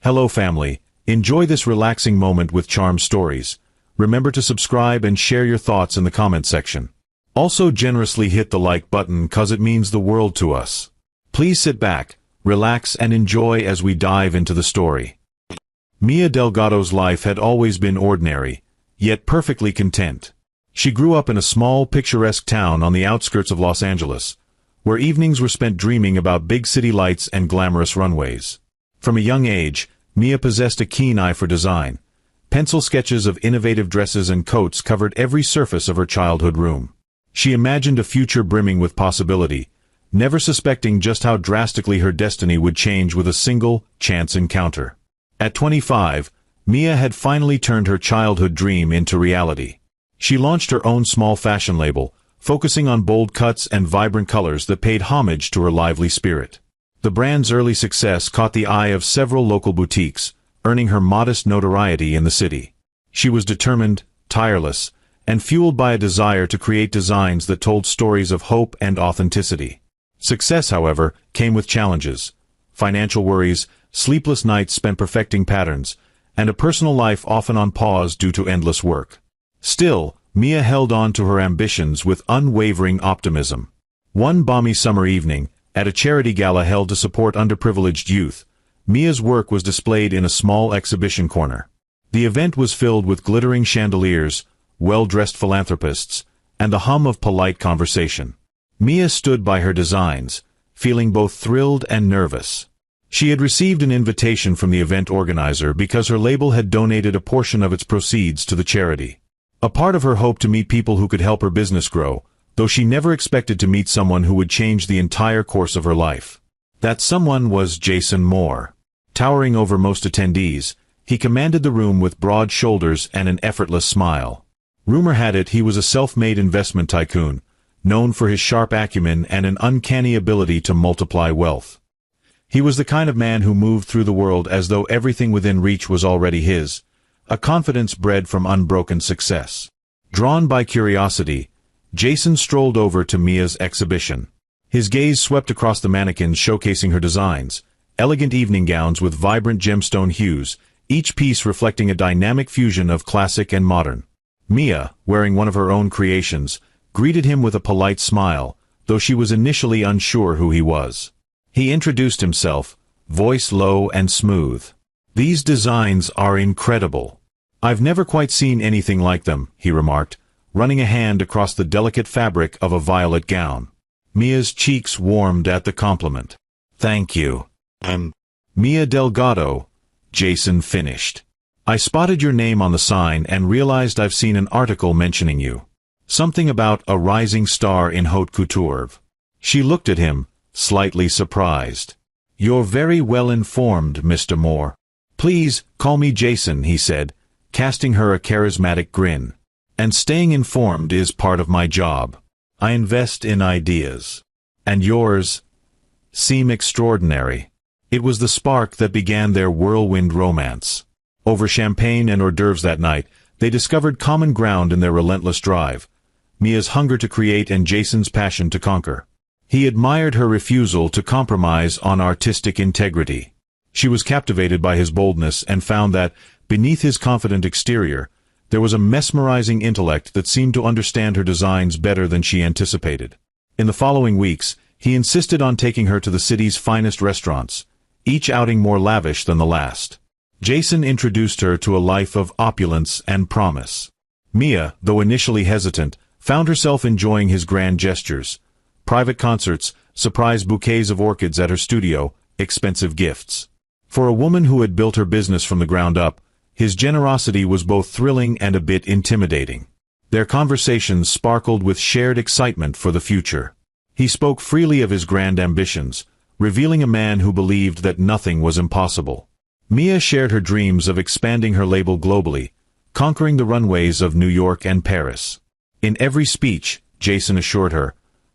Hello family, enjoy this relaxing moment with Charm Stories. Remember to subscribe and share your thoughts in the comment section. Also generously hit the like button cause it means the world to us. Please sit back, relax and enjoy as we dive into the story. Mia Delgado's life had always been ordinary, yet perfectly content. She grew up in a small, picturesque town on the outskirts of Los Angeles, where evenings were spent dreaming about big city lights and glamorous runways. From a young age, Mia possessed a keen eye for design. Pencil sketches of innovative dresses and coats covered every surface of her childhood room. She imagined a future brimming with possibility, never suspecting just how drastically her destiny would change with a single, chance encounter. At 25, Mia had finally turned her childhood dream into reality. She launched her own small fashion label, focusing on bold cuts and vibrant colors that paid homage to her lively spirit. The brand's early success caught the eye of several local boutiques, earning her modest notoriety in the city. She was determined, tireless, and fueled by a desire to create designs that told stories of hope and authenticity. Success, however, came with challenges: financial worries, sleepless nights spent perfecting patterns, and a personal life often on pause due to endless work. Still, Mia held on to her ambitions with unwavering optimism. One balmy summer evening, at a charity gala held to support underprivileged youth, Mia's work was displayed in a small exhibition corner. The event was filled with glittering chandeliers, well-dressed philanthropists, and the hum of polite conversation. Mia stood by her designs, feeling both thrilled and nervous. She had received an invitation from the event organizer because her label had donated a portion of its proceeds to the charity. A part of her hoped to meet people who could help her business grow, though she never expected to meet someone who would change the entire course of her life. That someone was Jason Moore. Towering over most attendees, he commanded the room with broad shoulders and an effortless smile. Rumor had it he was a self-made investment tycoon, known for his sharp acumen and an uncanny ability to multiply wealth. He was the kind of man who moved through the world as though everything within reach was already his, a confidence bred from unbroken success. Drawn by curiosity, Jason strolled over to Mia's exhibition. His gaze swept across the mannequins showcasing her designs, elegant evening gowns with vibrant gemstone hues, each piece reflecting a dynamic fusion of classic and modern. Mia, wearing one of her own creations, greeted him with a polite smile, though she was initially unsure who he was. He introduced himself, voice low and smooth. "These designs are incredible. I've never quite seen anything like them," he remarked, running a hand across the delicate fabric of a violet gown. Mia's cheeks warmed at the compliment. "Thank you. I'm Mia Delgado," Jason finished. "I spotted your name on the sign and realized I've seen an article mentioning you. Something about a rising star in haute couture." She looked at him, slightly surprised. "You're very well informed, Mr. Moore." "Please, call me Jason," he said, casting her a charismatic grin. "And staying informed is part of my job. I invest in ideas. And yours seem extraordinary." It was the spark that began their whirlwind romance. Over champagne and hors d'oeuvres that night, they discovered common ground in their relentless drive: Mia's hunger to create and Jason's passion to conquer. He admired her refusal to compromise on artistic integrity. She was captivated by his boldness and found that, beneath his confident exterior, there was a mesmerizing intellect that seemed to understand her designs better than she anticipated. In the following weeks, he insisted on taking her to the city's finest restaurants, each outing more lavish than the last. Jason introduced her to a life of opulence and promise. Mia, though initially hesitant, found herself enjoying his grand gestures: private concerts, surprise bouquets of orchids at her studio, expensive gifts. For a woman who had built her business from the ground up, his generosity was both thrilling and a bit intimidating. Their conversations sparkled with shared excitement for the future. He spoke freely of his grand ambitions, revealing a man who believed that nothing was impossible. Mia shared her dreams of expanding her label globally, conquering the runways of New York and Paris. In every speech, Jason assured her,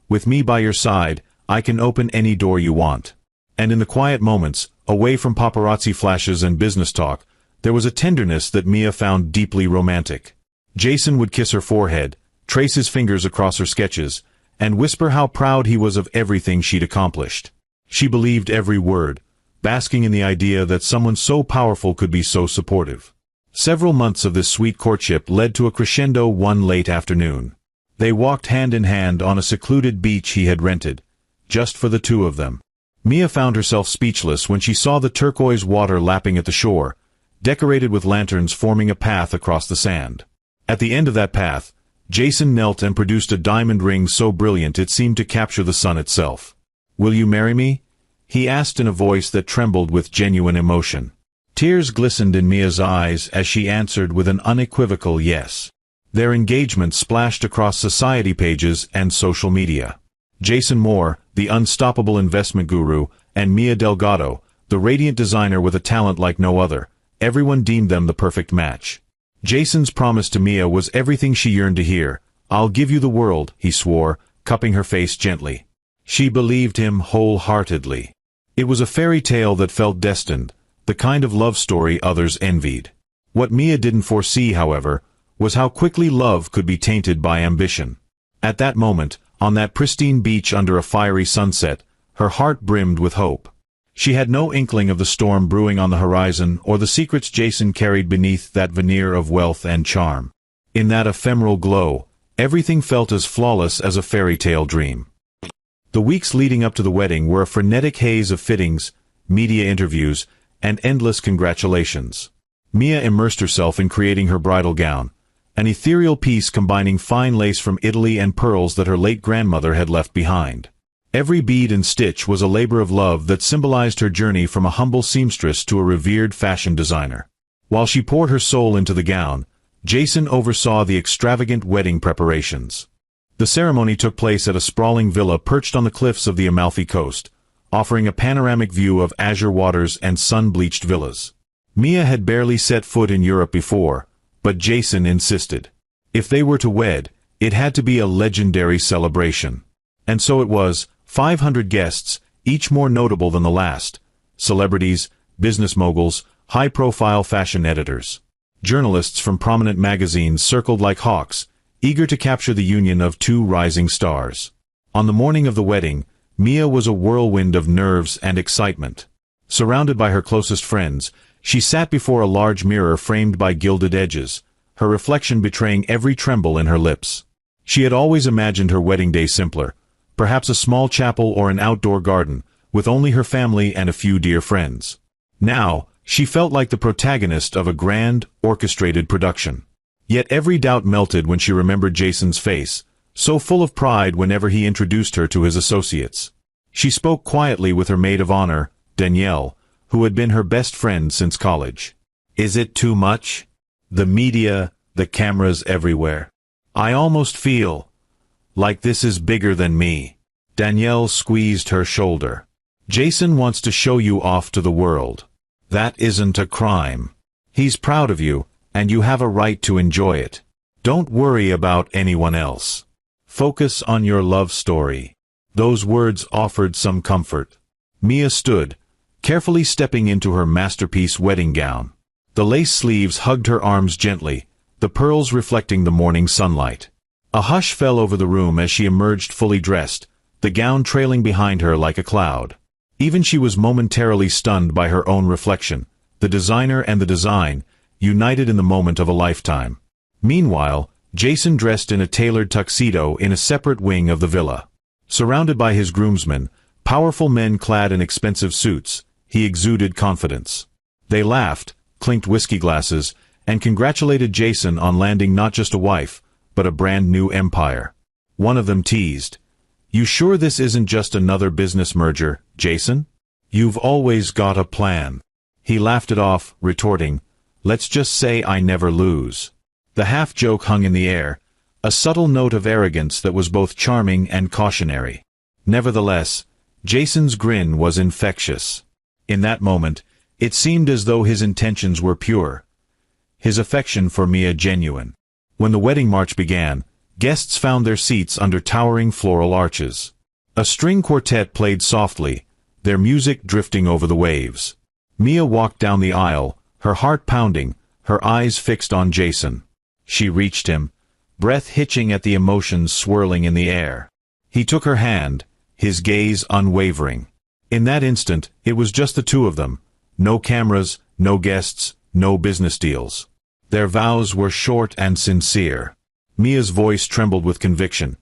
"With me by your side, I can open any door you want." And in the quiet moments, away from paparazzi flashes and business talk, there was a tenderness that Mia found deeply romantic. Jason would kiss her forehead, trace his fingers across her sketches, and whisper how proud he was of everything she'd accomplished. She believed every word, basking in the idea that someone so powerful could be so supportive. Several months of this sweet courtship led to a crescendo one late afternoon. They walked hand in hand on a secluded beach he had rented, just for the two of them. Mia found herself speechless when she saw the turquoise water lapping at the shore, decorated with lanterns forming a path across the sand. At the end of that path, Jason knelt and produced a diamond ring so brilliant it seemed to capture the sun itself. "Will you marry me?" he asked in a voice that trembled with genuine emotion. Tears glistened in Mia's eyes as she answered with an unequivocal yes. Their engagement splashed across society pages and social media. Jason Moore, the unstoppable investment guru, and Mia Delgado, the radiant designer with a talent like no other, everyone deemed them the perfect match. Jason's promise to Mia was everything she yearned to hear. "I'll give you the world," he swore, cupping her face gently. She believed him wholeheartedly. It was a fairy tale that felt destined, the kind of love story others envied. What Mia didn't foresee, however, was how quickly love could be tainted by ambition. At that moment, on that pristine beach under a fiery sunset, her heart brimmed with hope. She had no inkling of the storm brewing on the horizon or the secrets Jason carried beneath that veneer of wealth and charm. In that ephemeral glow, everything felt as flawless as a fairy tale dream. The weeks leading up to the wedding were a frenetic haze of fittings, media interviews, and endless congratulations. Mia immersed herself in creating her bridal gown, an ethereal piece combining fine lace from Italy and pearls that her late grandmother had left behind. Every bead and stitch was a labor of love that symbolized her journey from a humble seamstress to a revered fashion designer. While she poured her soul into the gown, Jason oversaw the extravagant wedding preparations. The ceremony took place at a sprawling villa perched on the cliffs of the Amalfi Coast, offering a panoramic view of azure waters and sun-bleached villas. Mia had barely set foot in Europe before, but Jason insisted. If they were to wed, it had to be a legendary celebration. And so it was. 500 guests, each more notable than the last. Celebrities, business moguls, high-profile fashion editors. Journalists from prominent magazines circled like hawks, eager to capture the union of two rising stars. On the morning of the wedding, Mia was a whirlwind of nerves and excitement. Surrounded by her closest friends, she sat before a large mirror framed by gilded edges, her reflection betraying every tremble in her lips. She had always imagined her wedding day simpler, perhaps a small chapel or an outdoor garden, with only her family and a few dear friends. Now, she felt like the protagonist of a grand, orchestrated production. Yet every doubt melted when she remembered Jason's face, so full of pride whenever he introduced her to his associates. She spoke quietly with her maid of honor, Danielle, who had been her best friend since college. "Is it too much? The media, the cameras everywhere. I almost feel like this is bigger than me." Danielle squeezed her shoulder. "Jason wants to show you off to the world. That isn't a crime. He's proud of you, and you have a right to enjoy it. Don't worry about anyone else. Focus on your love story." Those words offered some comfort. Mia stood, carefully stepping into her masterpiece wedding gown. The lace sleeves hugged her arms gently, the pearls reflecting the morning sunlight. A hush fell over the room as she emerged fully dressed, the gown trailing behind her like a cloud. Even she was momentarily stunned by her own reflection, the designer and the design, united in the moment of a lifetime. Meanwhile, Jason dressed in a tailored tuxedo in a separate wing of the villa. Surrounded by his groomsmen, powerful men clad in expensive suits, he exuded confidence. They laughed, clinked whiskey glasses, and congratulated Jason on landing not just a wife, but a brand-new empire. One of them teased, "You sure this isn't just another business merger, Jason? You've always got a plan." He laughed it off, retorting, "Let's just say I never lose." The half-joke hung in the air, a subtle note of arrogance that was both charming and cautionary. Nevertheless, Jason's grin was infectious. In that moment, it seemed as though his intentions were pure, his affection for Mia genuine. When the wedding march began, guests found their seats under towering floral arches. A string quartet played softly, their music drifting over the waves. Mia walked down the aisle, her heart pounding, her eyes fixed on Jason. She reached him, breath hitching at the emotions swirling in the air. He took her hand, his gaze unwavering. In that instant, it was just the two of them. No cameras, no guests, no business deals. Their vows were short and sincere. Mia's voice trembled with conviction.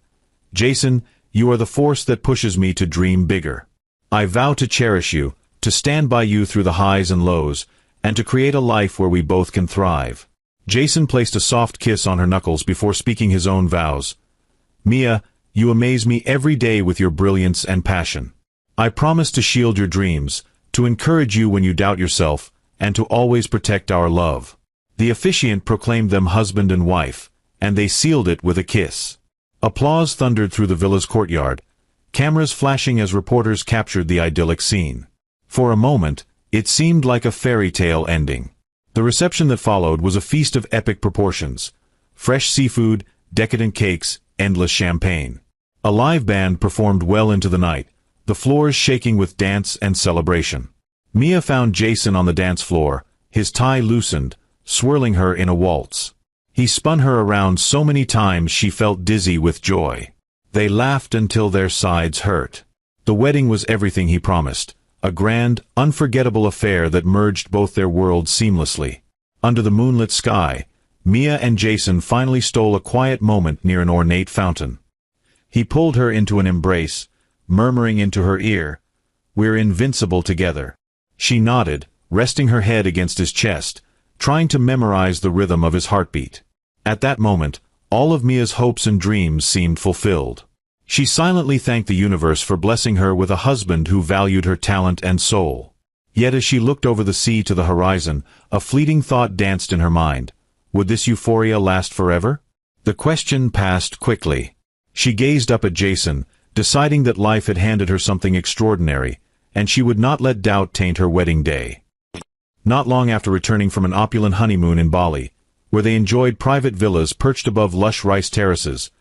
"Jason, you are the force that pushes me to dream bigger. I vow to cherish you, to stand by you through the highs and lows, and to create a life where we both can thrive." Jason placed a soft kiss on her knuckles before speaking his own vows. "Mia, you amaze me every day with your brilliance and passion. I promise to shield your dreams, to encourage you when you doubt yourself, and to always protect our love." The officiant proclaimed them husband and wife, and they sealed it with a kiss. Applause thundered through the villa's courtyard, cameras flashing as reporters captured the idyllic scene. For a moment, it seemed like a fairy tale ending. The reception that followed was a feast of epic proportions. Fresh seafood, decadent cakes, endless champagne. A live band performed well into the night, the floors shaking with dance and celebration. Mia found Jason on the dance floor, his tie loosened, swirling her in a waltz. He spun her around so many times she felt dizzy with joy. They laughed until their sides hurt. The wedding was everything he promised. A grand, unforgettable affair that merged both their worlds seamlessly. Under the moonlit sky, Mia and Jason finally stole a quiet moment near an ornate fountain. He pulled her into an embrace, murmuring into her ear, "We're invincible together." She nodded, resting her head against his chest, trying to memorize the rhythm of his heartbeat. At that moment, all of Mia's hopes and dreams seemed fulfilled. She silently thanked the universe for blessing her with a husband who valued her talent and soul. Yet as she looked over the sea to the horizon, a fleeting thought danced in her mind. Would this euphoria last forever? The question passed quickly. She gazed up at Jason, deciding that life had handed her something extraordinary, and she would not let doubt taint her wedding day. Not long after returning from an opulent honeymoon in Bali, where they enjoyed private villas perched above lush rice terraces,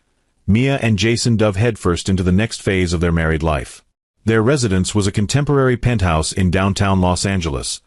Mia and Jason dove headfirst into the next phase of their married life. Their residence was a contemporary penthouse in downtown Los Angeles,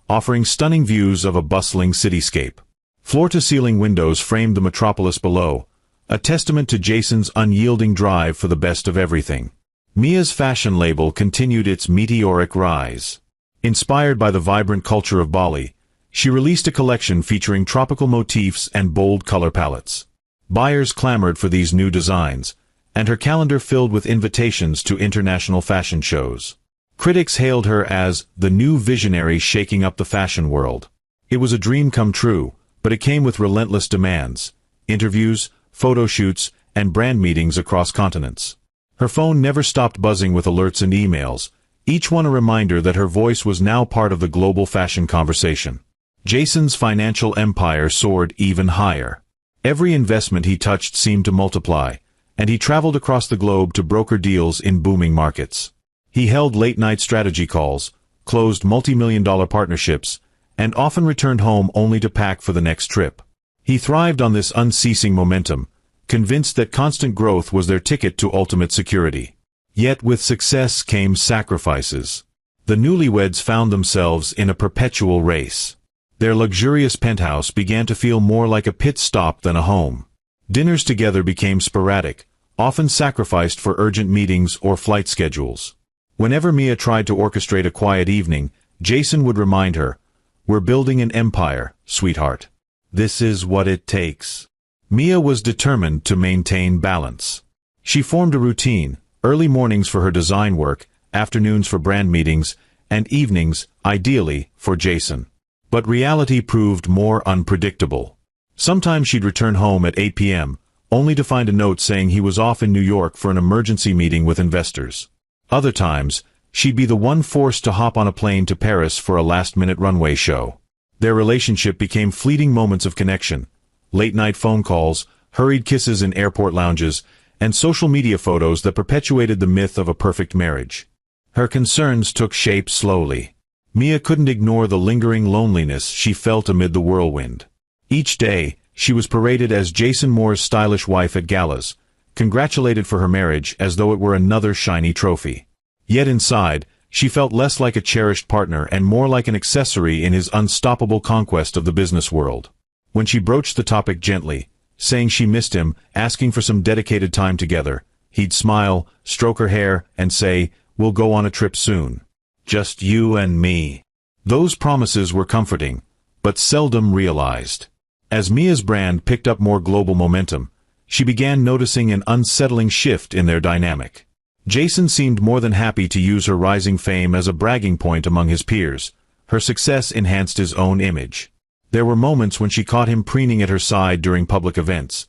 offering stunning views of a bustling cityscape. Floor-to-ceiling windows framed the metropolis below, a testament to Jason's unyielding drive for the best of everything. Mia's fashion label continued its meteoric rise. Inspired by the vibrant culture of Bali, she released a collection featuring tropical motifs and bold color palettes. Buyers clamored for these new designs, and her calendar filled with invitations to international fashion shows. Critics hailed her as the new visionary shaking up the fashion world. It was a dream come true, but it came with relentless demands: interviews, photo shoots, and brand meetings across continents. Her phone never stopped buzzing with alerts and emails, each one a reminder that her voice was now part of the global fashion conversation. Jason's financial empire soared even higher. Every investment he touched seemed to multiply, and he traveled across the globe to broker deals in booming markets. He held late-night strategy calls, closed multi-million-dollar partnerships, and often returned home only to pack for the next trip. He thrived on this unceasing momentum, convinced that constant growth was their ticket to ultimate security. Yet with success came sacrifices. The newlyweds found themselves in a perpetual race. Their luxurious penthouse began to feel more like a pit stop than a home. Dinners together became sporadic, often sacrificed for urgent meetings or flight schedules. Whenever Mia tried to orchestrate a quiet evening, Jason would remind her, "We're building an empire, sweetheart. This is what it takes." Mia was determined to maintain balance. She formed a routine: early mornings for her design work, afternoons for brand meetings, and evenings, ideally, for Jason. But reality proved more unpredictable. Sometimes she'd return home at 8 p.m., only to find a note saying he was off in New York for an emergency meeting with investors. Other times, she'd be the one forced to hop on a plane to Paris for a last-minute runway show. Their relationship became fleeting moments of connection: late-night phone calls, hurried kisses in airport lounges, and social media photos that perpetuated the myth of a perfect marriage. Her concerns took shape slowly. Mia couldn't ignore the lingering loneliness she felt amid the whirlwind. Each day, she was paraded as Jason Moore's stylish wife at galas, congratulated for her marriage as though it were another shiny trophy. Yet inside, she felt less like a cherished partner and more like an accessory in his unstoppable conquest of the business world. When she broached the topic gently, saying she missed him, asking for some dedicated time together, he'd smile, stroke her hair, and say, "We'll go on a trip soon." Just you and me. Those promises were comforting, but seldom realized. As Mia's brand picked up more global momentum, she began noticing an unsettling shift in their dynamic. Jason seemed more than happy to use her rising fame as a bragging point among his peers. Her success enhanced his own image. There were moments when she caught him preening at her side during public events,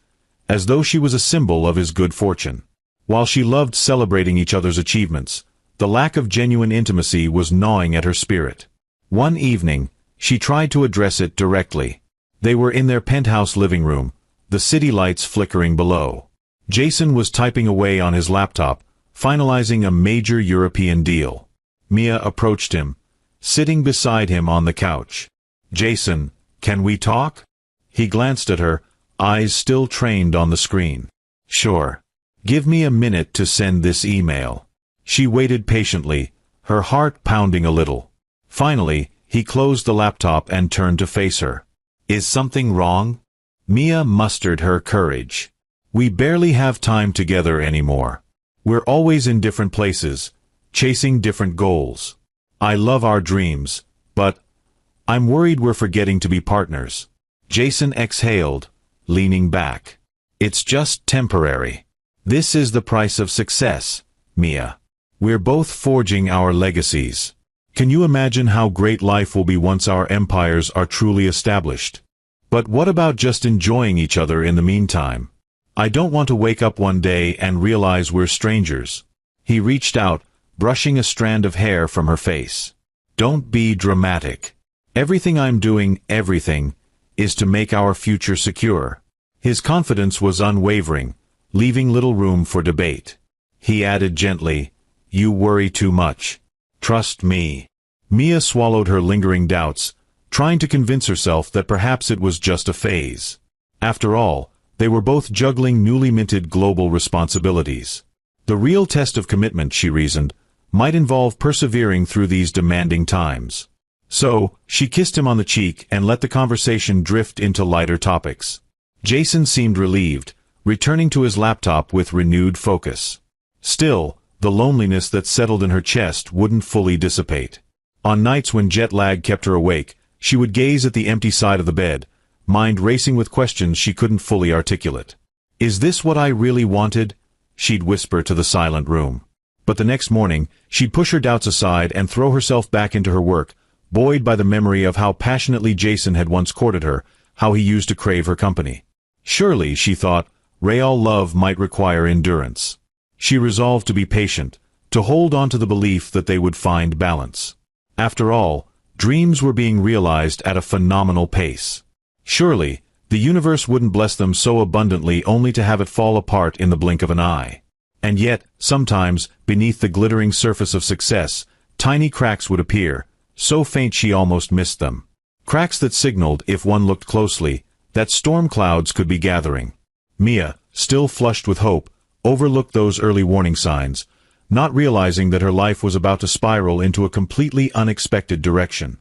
as though she was a symbol of his good fortune. While she loved celebrating each other's achievements, the lack of genuine intimacy was gnawing at her spirit. One evening, she tried to address it directly. They were in their penthouse living room, the city lights flickering below. Jason was typing away on his laptop, finalizing a major European deal. Mia approached him, sitting beside him on the couch. "Jason, can we talk?" He glanced at her, eyes still trained on the screen. "Sure. Give me a minute to send this email." She waited patiently, her heart pounding a little. Finally, he closed the laptop and turned to face her. "Is something wrong?" Mia mustered her courage. "We barely have time together anymore. We're always in different places, chasing different goals. I love our dreams, but I'm worried we're forgetting to be partners." Jason exhaled, leaning back. "It's just temporary. This is the price of success, Mia. We're both forging our legacies. Can you imagine how great life will be once our empires are truly established? But what about just enjoying each other in the meantime? I don't want to wake up one day and realize we're strangers." He reached out, brushing a strand of hair from her face. "Don't be dramatic. Everything I'm doing, is to make our future secure." His confidence was unwavering, leaving little room for debate. He added gently, "You worry too much. Trust me." Mia swallowed her lingering doubts, trying to convince herself that perhaps it was just a phase. After all, they were both juggling newly minted global responsibilities. The real test of commitment, she reasoned, might involve persevering through these demanding times. So, she kissed him on the cheek and let the conversation drift into lighter topics. Jason seemed relieved, returning to his laptop with renewed focus. Still, the loneliness that settled in her chest wouldn't fully dissipate. On nights when jet lag kept her awake, she would gaze at the empty side of the bed, mind racing with questions she couldn't fully articulate. "Is this what I really wanted?" she'd whisper to the silent room. But the next morning, she'd push her doubts aside and throw herself back into her work, buoyed by the memory of how passionately Jason had once courted her, how he used to crave her company. Surely, she thought, real love might require endurance. She resolved to be patient, to hold on to the belief that they would find balance. After all, dreams were being realized at a phenomenal pace. Surely, the universe wouldn't bless them so abundantly only to have it fall apart in the blink of an eye. And yet, sometimes, beneath the glittering surface of success, tiny cracks would appear, so faint she almost missed them. Cracks that signaled, if one looked closely, that storm clouds could be gathering. Mia, still flushed with hope, overlooked those early warning signs, not realizing that her life was about to spiral into a completely unexpected direction.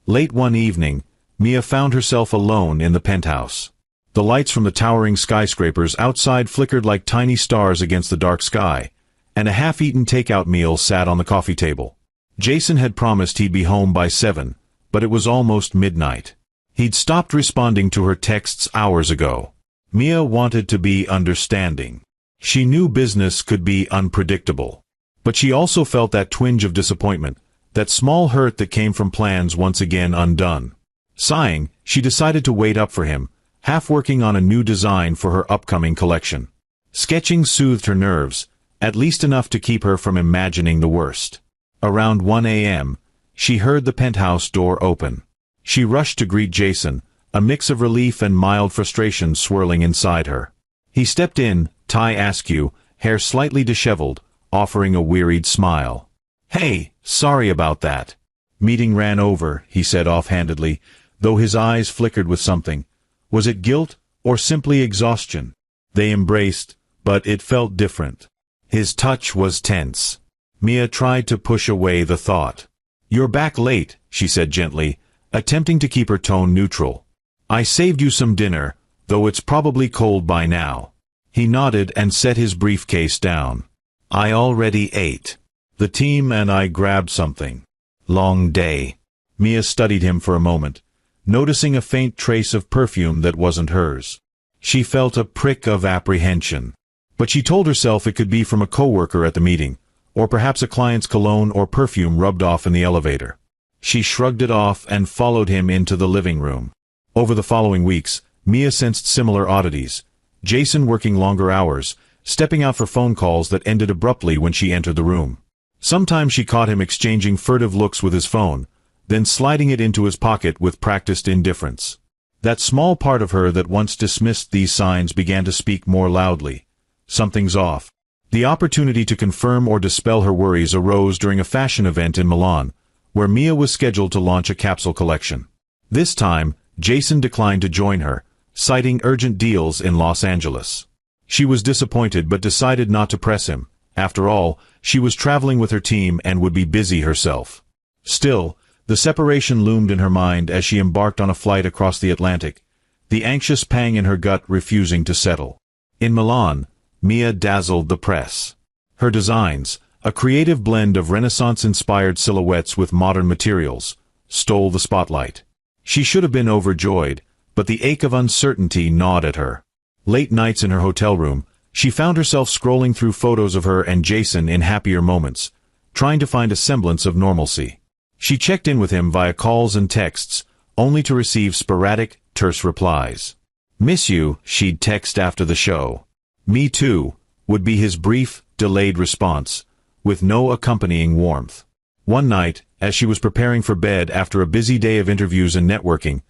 Late one evening, Mia found herself alone in the penthouse. The lights from the towering skyscrapers outside flickered like tiny stars against the dark sky, and a half-eaten takeout meal sat on the coffee table. Jason had promised he'd be home by 7, but it was almost midnight. He'd stopped responding to her texts hours ago. Mia wanted to be understanding. She knew business could be unpredictable. But she also felt that twinge of disappointment, that small hurt that came from plans once again undone. Sighing, she decided to wait up for him, half working on a new design for her upcoming collection. Sketching soothed her nerves, at least enough to keep her from imagining the worst. Around 1 a.m., she heard the penthouse door open. She rushed to greet Jason, a mix of relief and mild frustration swirling inside her. He stepped in, tie askew, hair slightly disheveled, offering a wearied smile. "Hey, sorry about that. Meeting ran over," he said offhandedly, though his eyes flickered with something. Was it guilt, or simply exhaustion? They embraced, but it felt different. His touch was tense. Mia tried to push away the thought. "You're back late," she said gently, attempting to keep her tone neutral. "I saved you some dinner, though it's probably cold by now." He nodded and set his briefcase down. "I already ate." The team and I grabbed something. Long day. Mia studied him for a moment, noticing a faint trace of perfume that wasn't hers. She felt a prick of apprehension. But she told herself it could be from a coworker at the meeting, or perhaps a client's cologne or perfume rubbed off in the elevator. She shrugged it off and followed him into the living room. Over the following weeks, Mia sensed similar oddities. Jason working longer hours, stepping out for phone calls that ended abruptly when she entered the room. Sometimes she caught him exchanging furtive looks with his phone, then sliding it into his pocket with practiced indifference. That small part of her that once dismissed these signs began to speak more loudly. Something's off. The opportunity to confirm or dispel her worries arose during a fashion event in Milan, where Mia was scheduled to launch a capsule collection. This time, Jason declined to join her, citing urgent deals in Los Angeles. She was disappointed but decided not to press him. After all, she was traveling with her team and would be busy herself. Still, the separation loomed in her mind as she embarked on a flight across the Atlantic, the anxious pang in her gut refusing to settle. In Milan, Mia dazzled the press. Her designs, a creative blend of Renaissance-inspired silhouettes with modern materials, stole the spotlight. She should have been overjoyed, but the ache of uncertainty gnawed at her. Late nights in her hotel room, she found herself scrolling through photos of her and Jason in happier moments, trying to find a semblance of normalcy. She checked in with him via calls and texts, only to receive sporadic, terse replies. "Miss you," she'd text after the show. "Me too," would be his brief, delayed response, with no accompanying warmth. One night, as she was preparing for bed after a busy day of interviews and networking,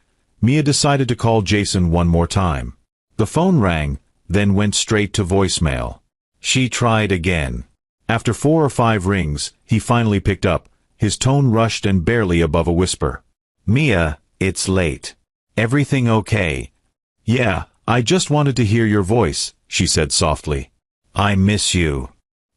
Mia decided to call Jason one more time. The phone rang, then went straight to voicemail. She tried again. After 4 or 5 rings, he finally picked up, his tone rushed and barely above a whisper. "Mia, it's late. Everything okay?" "Yeah, I just wanted to hear your voice," she said softly. "I miss you."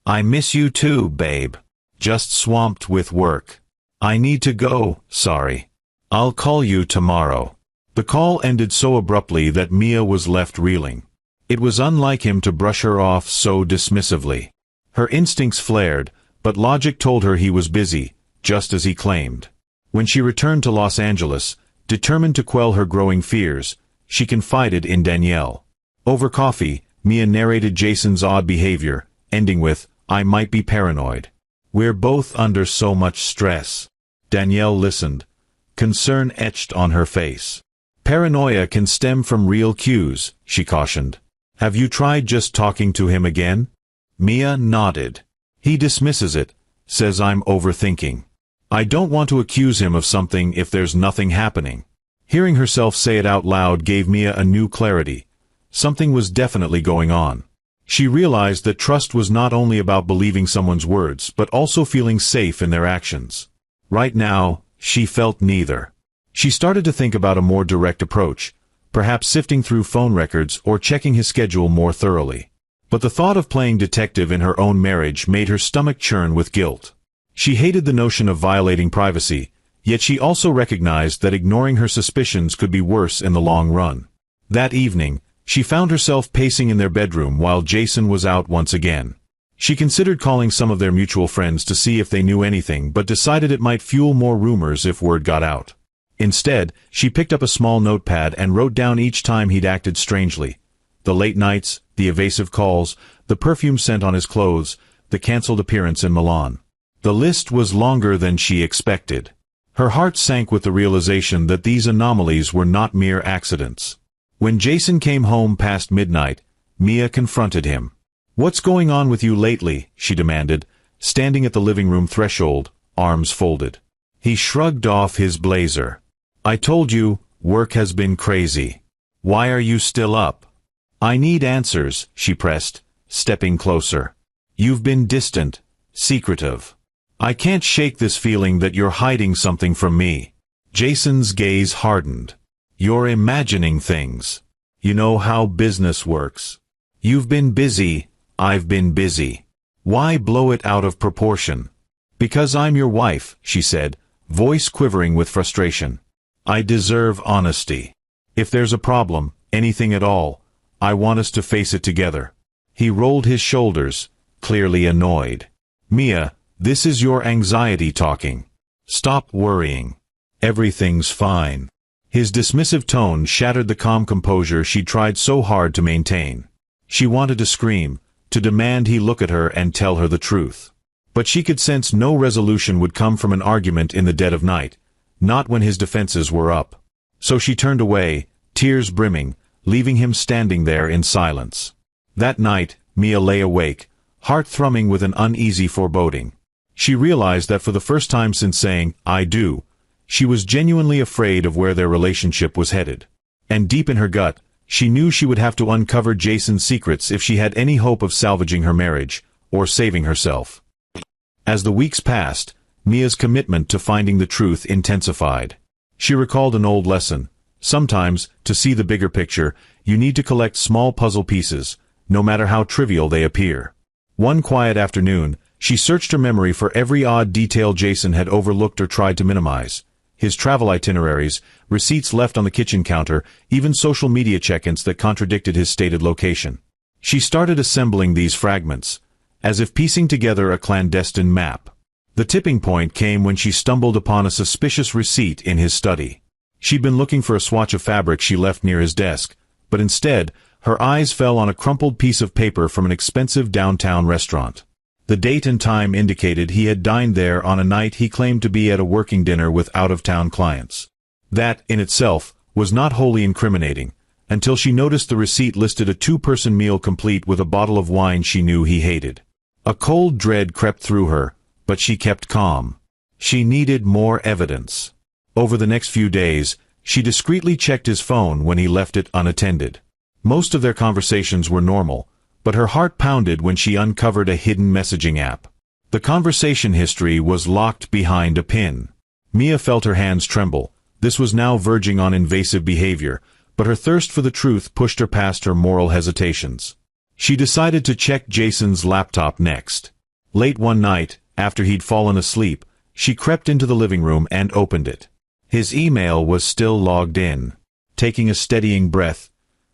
"I miss you too, babe. Just swamped with work. I need to go, sorry. I'll call you tomorrow." The call ended so abruptly that Mia was left reeling. It was unlike him to brush her off so dismissively. Her instincts flared, but logic told her he was busy, just as he claimed. When she returned to Los Angeles, determined to quell her growing fears, she confided in Danielle. Over coffee, Mia narrated Jason's odd behavior, ending with, "I might be paranoid. We're both under so much stress." Danielle listened, concern etched on her face. "Paranoia can stem from real cues," she cautioned. "Have you tried just talking to him again?" Mia nodded. "He dismisses it, says I'm overthinking. I don't want to accuse him of something if there's nothing happening." Hearing herself say it out loud gave Mia a new clarity. Something was definitely going on. She realized that trust was not only about believing someone's words, but also feeling safe in their actions. Right now, she felt neither. She started to think about a more direct approach, perhaps sifting through phone records or checking his schedule more thoroughly. But the thought of playing detective in her own marriage made her stomach churn with guilt. She hated the notion of violating privacy, yet she also recognized that ignoring her suspicions could be worse in the long run. That evening, she found herself pacing in their bedroom while Jason was out once again. She considered calling some of their mutual friends to see if they knew anything, but decided it might fuel more rumors if word got out. Instead, she picked up a small notepad and wrote down each time he'd acted strangely. The late nights, the evasive calls, the perfume scent on his clothes, the cancelled appearance in Milan. The list was longer than she expected. Her heart sank with the realization that these anomalies were not mere accidents. When Jason came home past midnight, Mia confronted him. "What's going on with you lately?" she demanded, standing at the living room threshold, arms folded. He shrugged off his blazer. "I told you, work has been crazy. Why are you still up?" "I need answers," she pressed, stepping closer. "You've been distant, secretive. I can't shake this feeling that you're hiding something from me." Jason's gaze hardened. "You're imagining things. You know how business works. You've been busy, I've been busy. Why blow it out of proportion?" "Because I'm your wife," she said, voice quivering with frustration. "I deserve honesty. If there's a problem, anything at all, I want us to face it together." He rolled his shoulders, clearly annoyed. "Mia, This is your anxiety talking. Stop worrying. Everything's fine. His dismissive tone shattered the calm composure she'd tried so hard to maintain. She wanted to scream, to demand he look at her and tell her the truth. But she could sense no resolution would come from an argument in the dead of night, not when his defenses were up. So she turned away, tears brimming, leaving him standing there in silence. That night, Mia lay awake, heart thrumming with an uneasy foreboding. She realized that for the first time since saying, "I do," she was genuinely afraid of where their relationship was headed. And deep in her gut, she knew she would have to uncover Jason's secrets if she had any hope of salvaging her marriage, or saving herself. As the weeks passed, Mia's commitment to finding the truth intensified. She recalled an old lesson. Sometimes, to see the bigger picture, you need to collect small puzzle pieces, no matter how trivial they appear. One quiet afternoon, she searched her memory for every odd detail Jason had overlooked or tried to minimize. His travel itineraries, receipts left on the kitchen counter, even social media check-ins that contradicted his stated location. She started assembling these fragments, as if piecing together a clandestine map. The tipping point came when she stumbled upon a suspicious receipt in his study. She'd been looking for a swatch of fabric she left near his desk, but instead, her eyes fell on a crumpled piece of paper from an expensive downtown restaurant. The date and time indicated he had dined there on a night he claimed to be at a working dinner with out-of-town clients. That, in itself, was not wholly incriminating, until she noticed the receipt listed a two-person meal complete with a bottle of wine she knew he hated. A cold dread crept through her, but she kept calm. She needed more evidence. Over the next few days, she discreetly checked his phone when he left it unattended. Most of their conversations were normal, but her heart pounded when she uncovered a hidden messaging app. The conversation history was locked behind a pin. Mia felt her hands tremble. This was now verging on invasive behavior, but her thirst for the truth pushed her past her moral hesitations. She decided to check Jason's laptop next. Late one night, after he'd fallen asleep, she crept into the living room and opened it. His email was still logged in. Taking a steadying breath,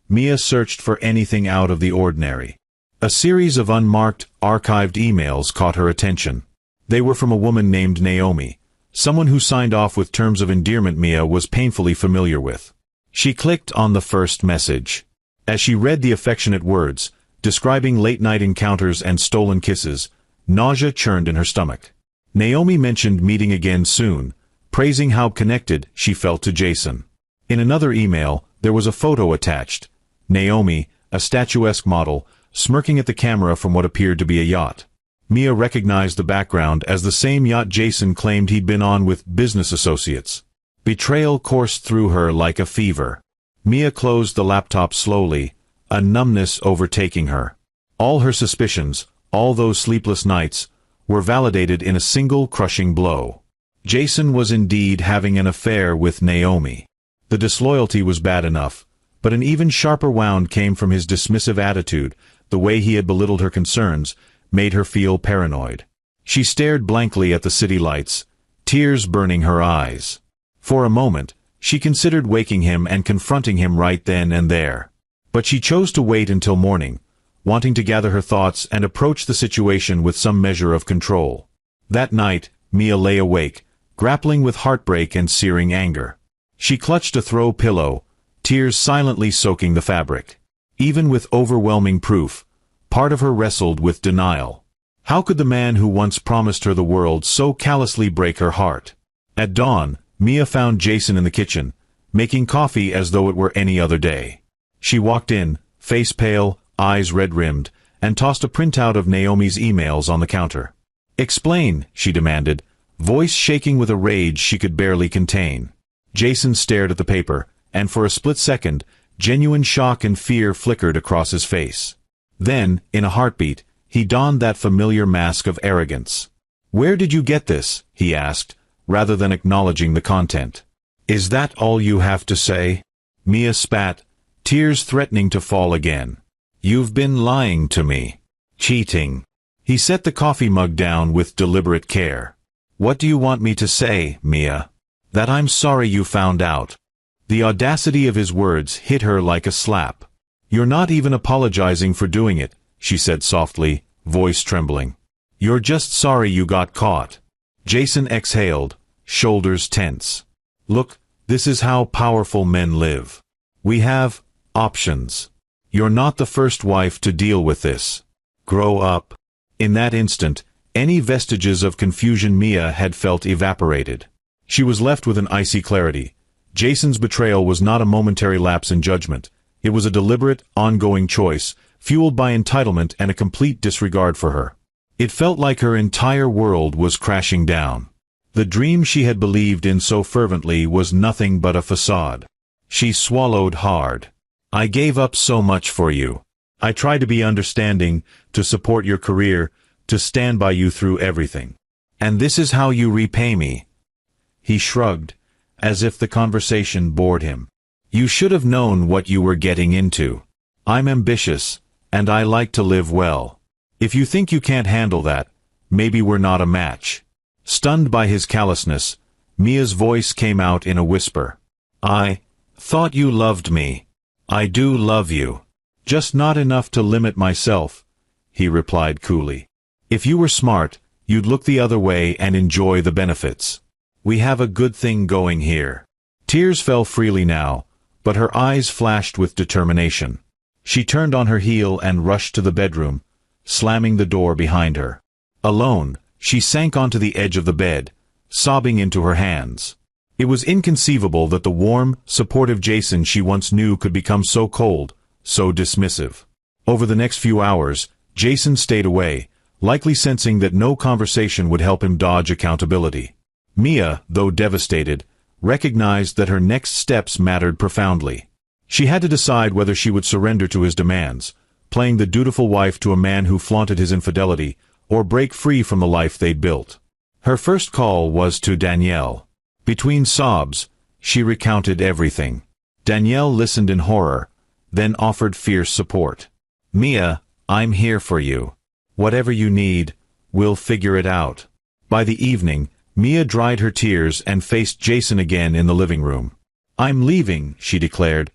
Mia searched for anything out of the ordinary. A series of unmarked, archived emails caught her attention. They were from a woman named Naomi, someone who signed off with terms of endearment Mia was painfully familiar with. She clicked on the first message. As she read the affectionate words, describing late-night encounters and stolen kisses, nausea churned in her stomach. Naomi mentioned meeting again soon, praising how connected she felt to Jason. In another email, there was a photo attached. Naomi, a statuesque model, smirking at the camera from what appeared to be a yacht. Mia recognized the background as the same yacht Jason claimed he'd been on with business associates. Betrayal coursed through her like a fever. Mia closed the laptop slowly, a numbness overtaking her. All her suspicions, all those sleepless nights, were validated in a single crushing blow. Jason was indeed having an affair with Naomi. The disloyalty was bad enough, but an even sharper wound came from his dismissive attitude. The way he had belittled her concerns made her feel paranoid. She stared blankly at the city lights, tears burning her eyes. For a moment, she considered waking him and confronting him right then and there. But she chose to wait until morning, wanting to gather her thoughts and approach the situation with some measure of control. That night, Mia lay awake, grappling with heartbreak and searing anger. She clutched a throw pillow, tears silently soaking the fabric. Even with overwhelming proof, part of her wrestled with denial. How could the man who once promised her the world so callously break her heart? At dawn, Mia found Jason in the kitchen, making coffee as though it were any other day. She walked in, face pale, eyes red-rimmed, and tossed a printout of Naomi's emails on the counter. "Explain," she demanded, voice shaking with a rage she could barely contain. Jason stared at the paper, and for a split second, genuine shock and fear flickered across his face. Then, in a heartbeat, he donned that familiar mask of arrogance. "Where did you get this?" he asked, rather than acknowledging the content. "Is that all you have to say?" Mia spat, tears threatening to fall again. "You've been lying to me. Cheating." He set the coffee mug down with deliberate care. "What do you want me to say, Mia?" "That I'm sorry you found out." The audacity of his words hit her like a slap. "You're not even apologizing for doing it," she said softly, voice trembling. You're just sorry you got caught. Jason exhaled, shoulders tense. Look, this is how powerful men live. We have options. You're not the first wife to deal with this. Grow up. In that instant, any vestiges of confusion Mia had felt evaporated. She was left with an icy clarity. Jason's betrayal was not a momentary lapse in judgment. It was a deliberate, ongoing choice, fueled by entitlement and a complete disregard for her. It felt like her entire world was crashing down. The dream she had believed in so fervently was nothing but a facade. She swallowed hard. I gave up so much for you. I tried to be understanding, to support your career, to stand by you through everything. And this is how you repay me. He shrugged, as if the conversation bored him. You should have known what you were getting into. I'm ambitious, and I like to live well. If you think you can't handle that, maybe we're not a match. Stunned by his callousness, Mia's voice came out in a whisper. I thought you loved me. I do love you. Just not enough to limit myself, he replied coolly. If you were smart, you'd look the other way and enjoy the benefits. We have a good thing going here. Tears fell freely now, but her eyes flashed with determination. She turned on her heel and rushed to the bedroom, slamming the door behind her. Alone, she sank onto the edge of the bed, sobbing into her hands. It was inconceivable that the warm, supportive Jason she once knew could become so cold, so dismissive. Over the next few hours, Jason stayed away, likely sensing that no conversation would help him dodge accountability. Mia, though devastated, recognized that her next steps mattered profoundly. She had to decide whether she would surrender to his demands, playing the dutiful wife to a man who flaunted his infidelity, or break free from the life they'd built. Her first call was to Danielle. Between sobs, she recounted everything. Danielle listened in horror, then offered fierce support. Mia, I'm here for you. Whatever you need, we'll figure it out. By the evening, Mia dried her tears and faced Jason again in the living room. I'm leaving, she declared,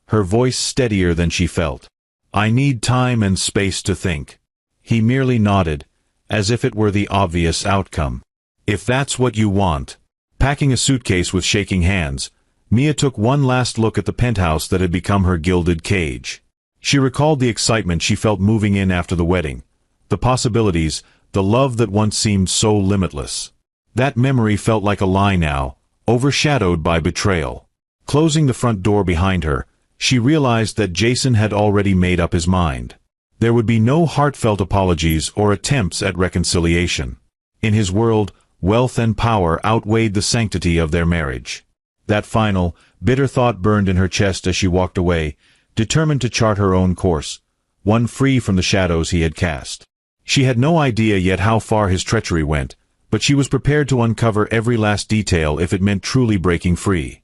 her voice steadier than she felt. I need time and space to think. He merely nodded, as if it were the obvious outcome. If that's what you want. Packing a suitcase with shaking hands, Mia took one last look at the penthouse that had become her gilded cage. She recalled the excitement she felt moving in after the wedding, the possibilities, the love that once seemed so limitless. That memory felt like a lie now, overshadowed by betrayal. Closing the front door behind her, she realized that Jason had already made up his mind. There would be no heartfelt apologies or attempts at reconciliation. In his world, wealth and power outweighed the sanctity of their marriage. That final, bitter thought burned in her chest as she walked away, determined to chart her own course, one free from the shadows he had cast. She had no idea yet how far his treachery went, but she was prepared to uncover every last detail if it meant truly breaking free.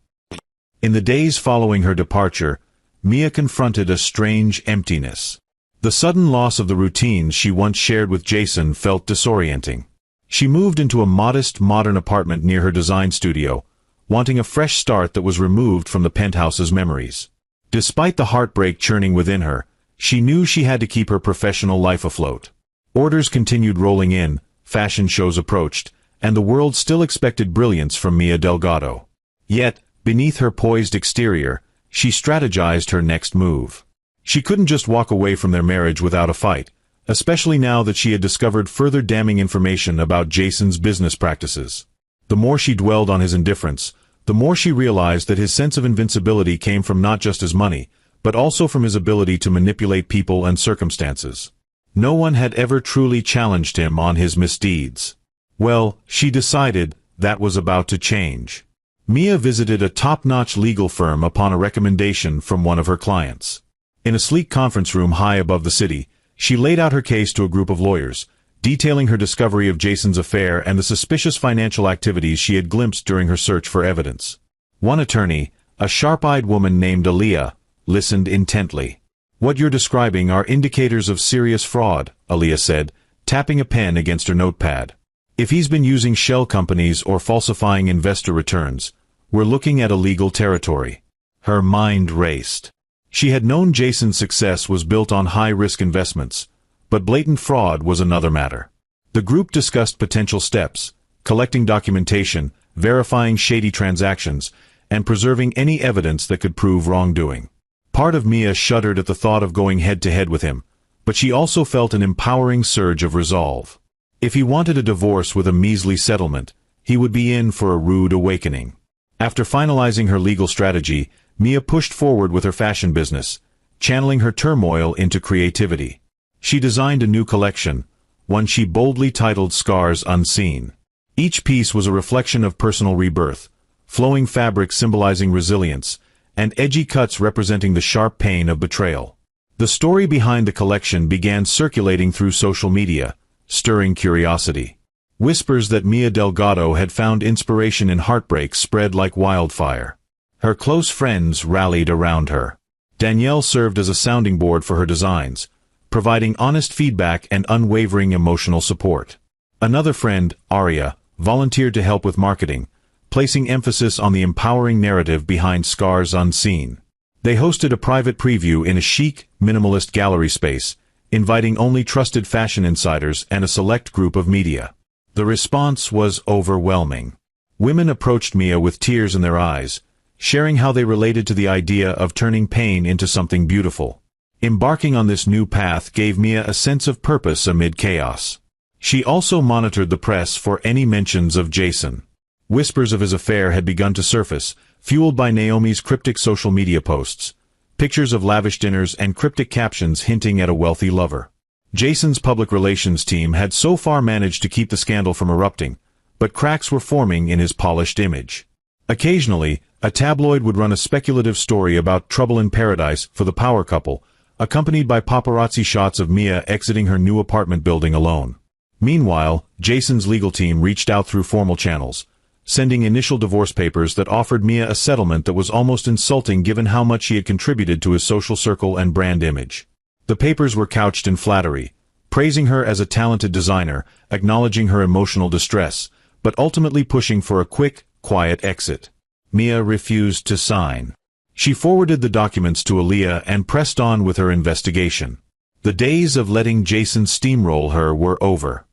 In the days following her departure, Mia confronted a strange emptiness. The sudden loss of the routines she once shared with Jason felt disorienting. She moved into a modest, modern apartment near her design studio, wanting a fresh start that was removed from the penthouse's memories. Despite the heartbreak churning within her, she knew she had to keep her professional life afloat. Orders continued rolling in, fashion shows approached, and the world still expected brilliance from Mia Delgado. Yet, beneath her poised exterior, she strategized her next move. She couldn't just walk away from their marriage without a fight, especially now that she had discovered further damning information about Jason's business practices. The more she dwelled on his indifference, the more she realized that his sense of invincibility came from not just his money, but also from his ability to manipulate people and circumstances. No one had ever truly challenged him on his misdeeds. Well, she decided that was about to change. Mia visited a top-notch legal firm upon a recommendation from one of her clients. In a sleek conference room high above the city, she laid out her case to a group of lawyers, detailing her discovery of Jason's affair and the suspicious financial activities she had glimpsed during her search for evidence. One attorney, a sharp-eyed woman named Aaliyah, listened intently. What you're describing are indicators of serious fraud, Aaliyah said, tapping a pen against her notepad. If he's been using shell companies or falsifying investor returns, we're looking at illegal territory. Her mind raced. She had known Jason's success was built on high-risk investments, but blatant fraud was another matter. The group discussed potential steps, collecting documentation, verifying shady transactions, and preserving any evidence that could prove wrongdoing. Part of Mia shuddered at the thought of going head-to-head with him, but she also felt an empowering surge of resolve. If he wanted a divorce with a measly settlement, he would be in for a rude awakening. After finalizing her legal strategy, Mia pushed forward with her fashion business, channeling her turmoil into creativity. She designed a new collection, one she boldly titled Scars Unseen. Each piece was a reflection of personal rebirth, flowing fabric symbolizing resilience, and edgy cuts representing the sharp pain of betrayal. The story behind the collection began circulating through social media, stirring curiosity. Whispers that Mia Delgado had found inspiration in heartbreak spread like wildfire. Her close friends rallied around her. Danielle served as a sounding board for her designs, providing honest feedback and unwavering emotional support. Another friend, Aria, volunteered to help with marketing, placing emphasis on the empowering narrative behind Scars Unseen. They hosted a private preview in a chic, minimalist gallery space, inviting only trusted fashion insiders and a select group of media. The response was overwhelming. Women approached Mia with tears in their eyes, sharing how they related to the idea of turning pain into something beautiful. Embarking on this new path gave Mia a sense of purpose amid chaos. She also monitored the press for any mentions of Jason. Whispers of his affair had begun to surface, fueled by Naomi's cryptic social media posts, pictures of lavish dinners and cryptic captions hinting at a wealthy lover. Jason's public relations team had so far managed to keep the scandal from erupting, but cracks were forming in his polished image. Occasionally, a tabloid would run a speculative story about trouble in paradise for the power couple, accompanied by paparazzi shots of Mia exiting her new apartment building alone. Meanwhile, Jason's legal team reached out through formal channels, sending initial divorce papers that offered Mia a settlement that was almost insulting given how much she had contributed to his social circle and brand image. The papers were couched in flattery, praising her as a talented designer, acknowledging her emotional distress, but ultimately pushing for a quick, quiet exit. Mia refused to sign. She forwarded the documents to Aaliyah and pressed on with her investigation. The days of letting Jason steamroll her were over.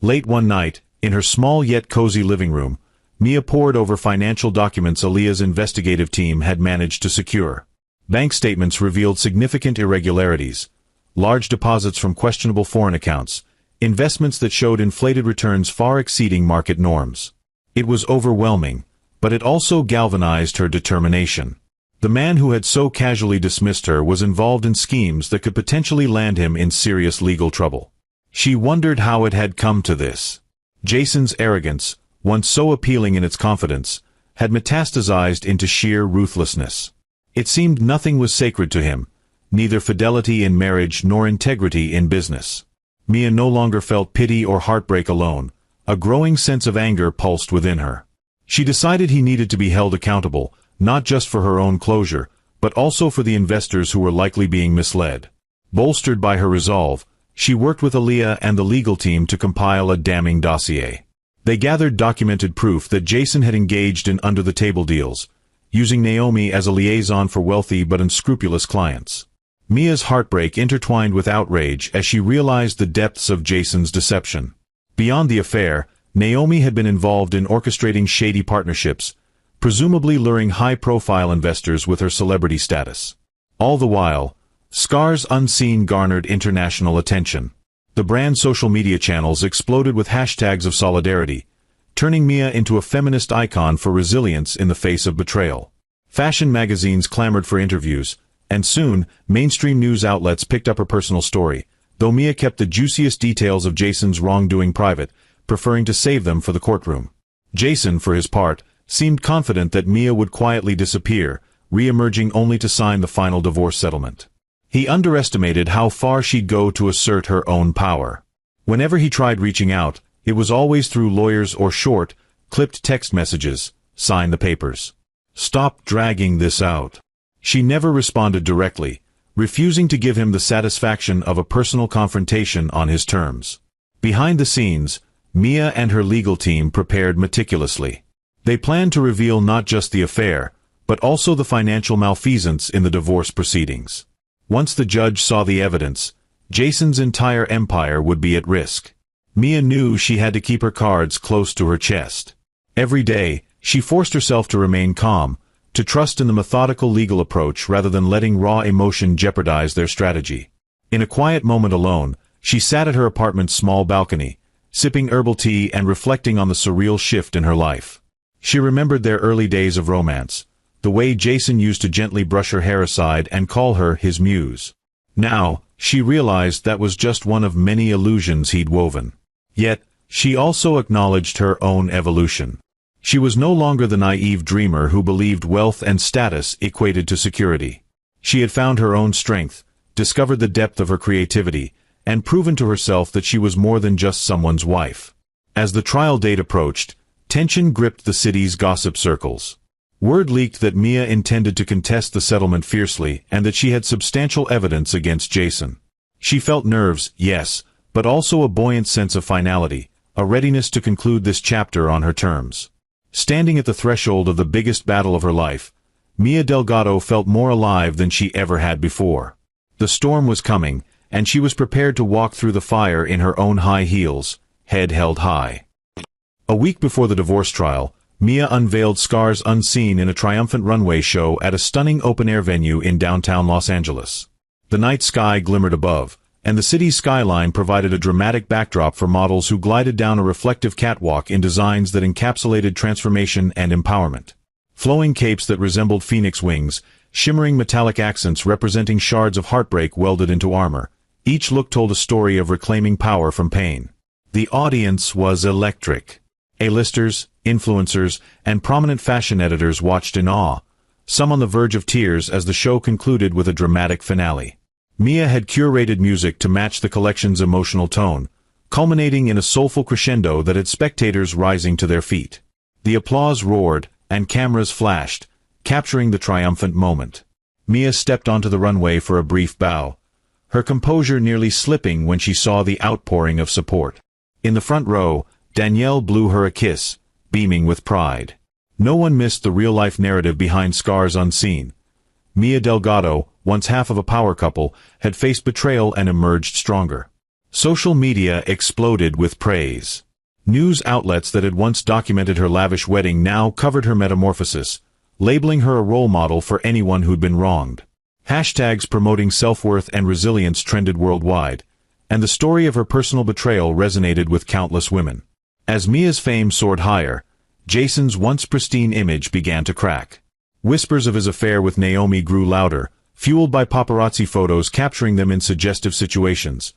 Late one night, in her small yet cozy living room, Mia pored over financial documents Aaliyah's investigative team had managed to secure. Bank statements revealed significant irregularities, large deposits from questionable foreign accounts, investments that showed inflated returns far exceeding market norms. It was overwhelming, but it also galvanized her determination. The man who had so casually dismissed her was involved in schemes that could potentially land him in serious legal trouble. She wondered how it had come to this. Jason's arrogance, once so appealing in its confidence, had metastasized into sheer ruthlessness. It seemed nothing was sacred to him, neither fidelity in marriage nor integrity in business. Mia no longer felt pity or heartbreak alone. A growing sense of anger pulsed within her. She decided he needed to be held accountable, not just for her own closure, but also for the investors who were likely being misled. Bolstered by her resolve, she worked with Aaliyah and the legal team to compile a damning dossier. They gathered documented proof that Jason had engaged in under-the-table deals, using Naomi as a liaison for wealthy but unscrupulous clients. Mia's heartbreak intertwined with outrage as she realized the depths of Jason's deception. Beyond the affair, Naomi had been involved in orchestrating shady partnerships, presumably luring high-profile investors with her celebrity status. All the while, Scars Unseen garnered international attention. The brand's social media channels exploded with hashtags of solidarity, turning Mia into a feminist icon for resilience in the face of betrayal. Fashion magazines clamored for interviews, and soon, mainstream news outlets picked up her personal story, though Mia kept the juiciest details of Jason's wrongdoing private, preferring to save them for the courtroom. Jason, for his part, seemed confident that Mia would quietly disappear, re-emerging only to sign the final divorce settlement. He underestimated how far she'd go to assert her own power. Whenever he tried reaching out, it was always through lawyers or short, clipped text messages, sign the papers. Stop dragging this out. She never responded directly, refusing to give him the satisfaction of a personal confrontation on his terms. Behind the scenes, Mia and her legal team prepared meticulously. They planned to reveal not just the affair, but also the financial malfeasance in the divorce proceedings. Once the judge saw the evidence, Jason's entire empire would be at risk. Mia knew she had to keep her cards close to her chest. Every day, she forced herself to remain calm, to trust in the methodical legal approach rather than letting raw emotion jeopardize their strategy. In a quiet moment alone, she sat at her apartment's small balcony, sipping herbal tea and reflecting on the surreal shift in her life. She remembered their early days of romance, the way Jason used to gently brush her hair aside and call her his muse. Now, she realized that was just one of many illusions he'd woven. Yet, she also acknowledged her own evolution. She was no longer the naive dreamer who believed wealth and status equated to security. She had found her own strength, discovered the depth of her creativity, and proven to herself that she was more than just someone's wife. As the trial date approached, tension gripped the city's gossip circles. Word leaked that Mia intended to contest the settlement fiercely and that she had substantial evidence against Jason. She felt nerves, yes, but also a buoyant sense of finality, a readiness to conclude this chapter on her terms. Standing at the threshold of the biggest battle of her life, Mia Delgado felt more alive than she ever had before. The storm was coming, and she was prepared to walk through the fire in her own high heels, head held high. A week before the divorce trial, Mia unveiled Scars Unseen in a triumphant runway show at a stunning open-air venue in downtown Los Angeles. The night sky glimmered above, and the city's skyline provided a dramatic backdrop for models who glided down a reflective catwalk in designs that encapsulated transformation and empowerment. Flowing capes that resembled phoenix wings, shimmering metallic accents representing shards of heartbreak welded into armor. Each look told a story of reclaiming power from pain. The audience was electric. A-listers, influencers, and prominent fashion editors watched in awe, some on the verge of tears as the show concluded with a dramatic finale. Mia had curated music to match the collection's emotional tone, culminating in a soulful crescendo that had spectators rising to their feet. The applause roared, and cameras flashed, capturing the triumphant moment. Mia stepped onto the runway for a brief bow, her composure nearly slipping when she saw the outpouring of support. In the front row, Danielle blew her a kiss, beaming with pride. No one missed the real-life narrative behind Scars Unseen. Mia Delgado, once half of a power couple, had faced betrayal and emerged stronger. Social media exploded with praise. News outlets that had once documented her lavish wedding now covered her metamorphosis, labeling her a role model for anyone who'd been wronged. Hashtags promoting self-worth and resilience trended worldwide, and the story of her personal betrayal resonated with countless women. As Mia's fame soared higher, Jason's once pristine image began to crack. Whispers of his affair with Naomi grew louder, fueled by paparazzi photos capturing them in suggestive situations,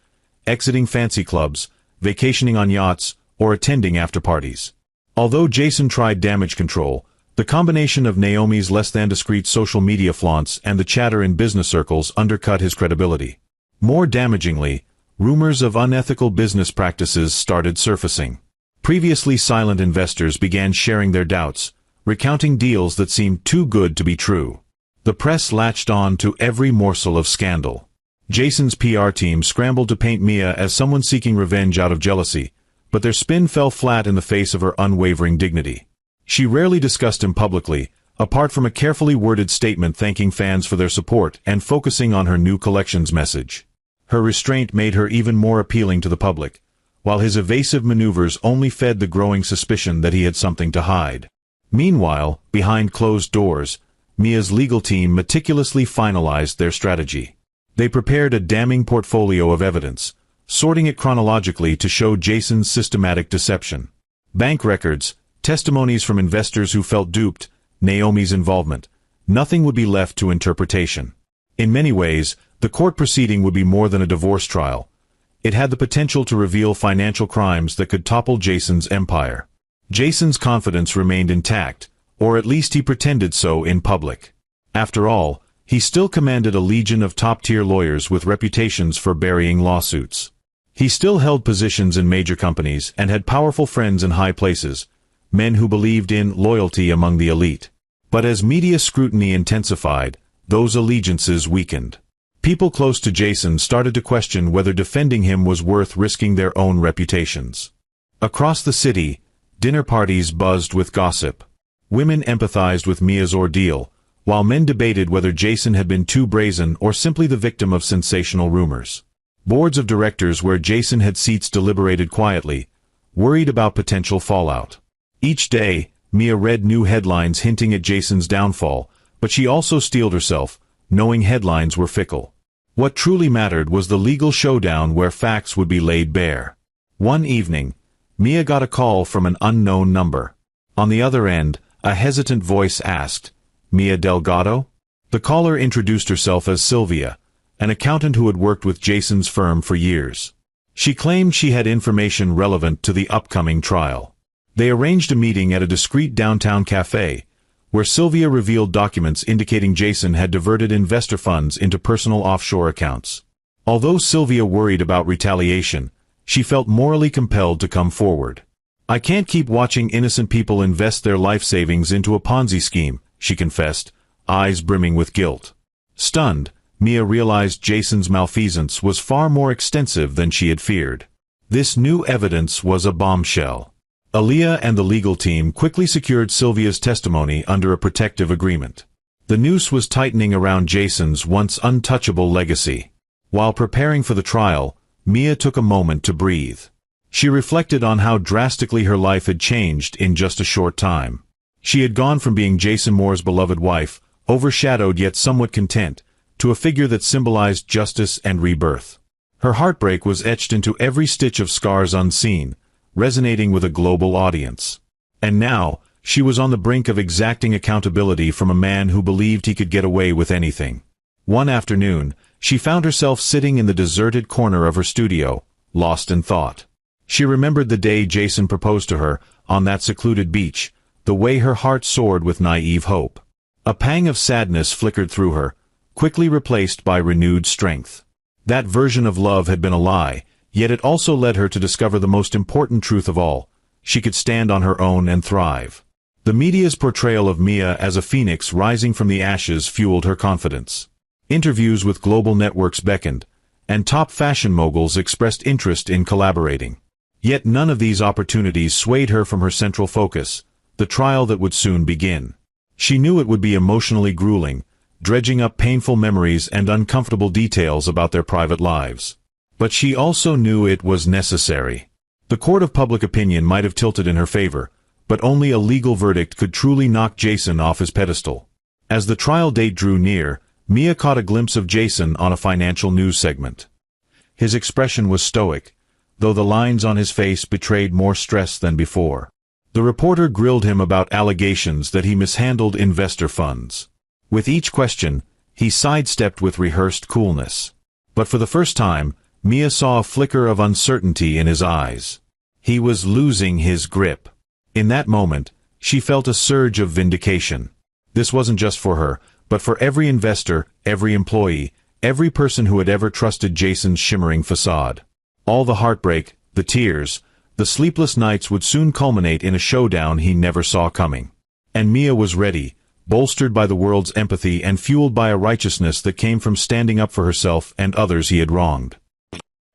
exiting fancy clubs, vacationing on yachts, or attending after-parties. Although Jason tried damage control, the combination of Naomi's less-than-discreet social media flaunts and the chatter in business circles undercut his credibility. More damagingly, rumors of unethical business practices started surfacing. Previously silent investors began sharing their doubts, recounting deals that seemed too good to be true. The press latched on to every morsel of scandal. Jason's PR team scrambled to paint Mia as someone seeking revenge out of jealousy, but their spin fell flat in the face of her unwavering dignity. She rarely discussed him publicly, apart from a carefully worded statement thanking fans for their support and focusing on her new collections message. Her restraint made her even more appealing to the public, while his evasive maneuvers only fed the growing suspicion that he had something to hide. Meanwhile, behind closed doors, Mia's legal team meticulously finalized their strategy. They prepared a damning portfolio of evidence, sorting it chronologically to show Jason's systematic deception. Bank records, testimonies from investors who felt duped, Naomi's involvement. Nothing would be left to interpretation. In many ways, the court proceeding would be more than a divorce trial. It had the potential to reveal financial crimes that could topple Jason's empire. Jason's confidence remained intact, or at least he pretended so in public. After all, he still commanded a legion of top-tier lawyers with reputations for burying lawsuits. He still held positions in major companies and had powerful friends in high places, men who believed in loyalty among the elite. But as media scrutiny intensified, those allegiances weakened. People close to Jason started to question whether defending him was worth risking their own reputations. Across the city, dinner parties buzzed with gossip. Women empathized with Mia's ordeal, while men debated whether Jason had been too brazen or simply the victim of sensational rumors. Boards of directors where Jason had seats deliberated quietly, worried about potential fallout. Each day, Mia read new headlines hinting at Jason's downfall, but she also steeled herself, knowing headlines were fickle. What truly mattered was the legal showdown where facts would be laid bare. One evening, Mia got a call from an unknown number. On the other end, a hesitant voice asked, "Mia Delgado?" The caller introduced herself as Sylvia, an accountant who had worked with Jason's firm for years. She claimed she had information relevant to the upcoming trial. They arranged a meeting at a discreet downtown cafe, where Sylvia revealed documents indicating Jason had diverted investor funds into personal offshore accounts. Although Sylvia worried about retaliation, she felt morally compelled to come forward. "I can't keep watching innocent people invest their life savings into a Ponzi scheme," she confessed, eyes brimming with guilt. Stunned, Mia realized Jason's malfeasance was far more extensive than she had feared. This new evidence was a bombshell. Aaliyah and the legal team quickly secured Sylvia's testimony under a protective agreement. The noose was tightening around Jason's once untouchable legacy. While preparing for the trial, Mia took a moment to breathe. She reflected on how drastically her life had changed in just a short time. She had gone from being Jason Moore's beloved wife, overshadowed yet somewhat content, to a figure that symbolized justice and rebirth. Her heartbreak was etched into every stitch of scars unseen, resonating with a global audience. And now, she was on the brink of exacting accountability from a man who believed he could get away with anything. One afternoon, she found herself sitting in the deserted corner of her studio, lost in thought. She remembered the day Jason proposed to her, on that secluded beach, the way her heart soared with naive hope. A pang of sadness flickered through her, quickly replaced by renewed strength. That version of love had been a lie, yet it also led her to discover the most important truth of all: she could stand on her own and thrive. The media's portrayal of Mia as a phoenix rising from the ashes fueled her confidence. Interviews with global networks beckoned, and top fashion moguls expressed interest in collaborating. Yet none of these opportunities swayed her from her central focus, the trial that would soon begin. She knew it would be emotionally grueling, dredging up painful memories and uncomfortable details about their private lives. But she also knew it was necessary. The court of public opinion might have tilted in her favor, but only a legal verdict could truly knock Jason off his pedestal. As the trial date drew near, Mia caught a glimpse of Jason on a financial news segment. His expression was stoic, though the lines on his face betrayed more stress than before. The reporter grilled him about allegations that he mishandled investor funds. With each question, he sidestepped with rehearsed coolness. But for the first time, Mia saw a flicker of uncertainty in his eyes. He was losing his grip. In that moment, she felt a surge of vindication. This wasn't just for her, but for every investor, every employee, every person who had ever trusted Jason's shimmering facade. All the heartbreak, the tears, the sleepless nights would soon culminate in a showdown he never saw coming. And Mia was ready, bolstered by the world's empathy and fueled by a righteousness that came from standing up for herself and others he had wronged.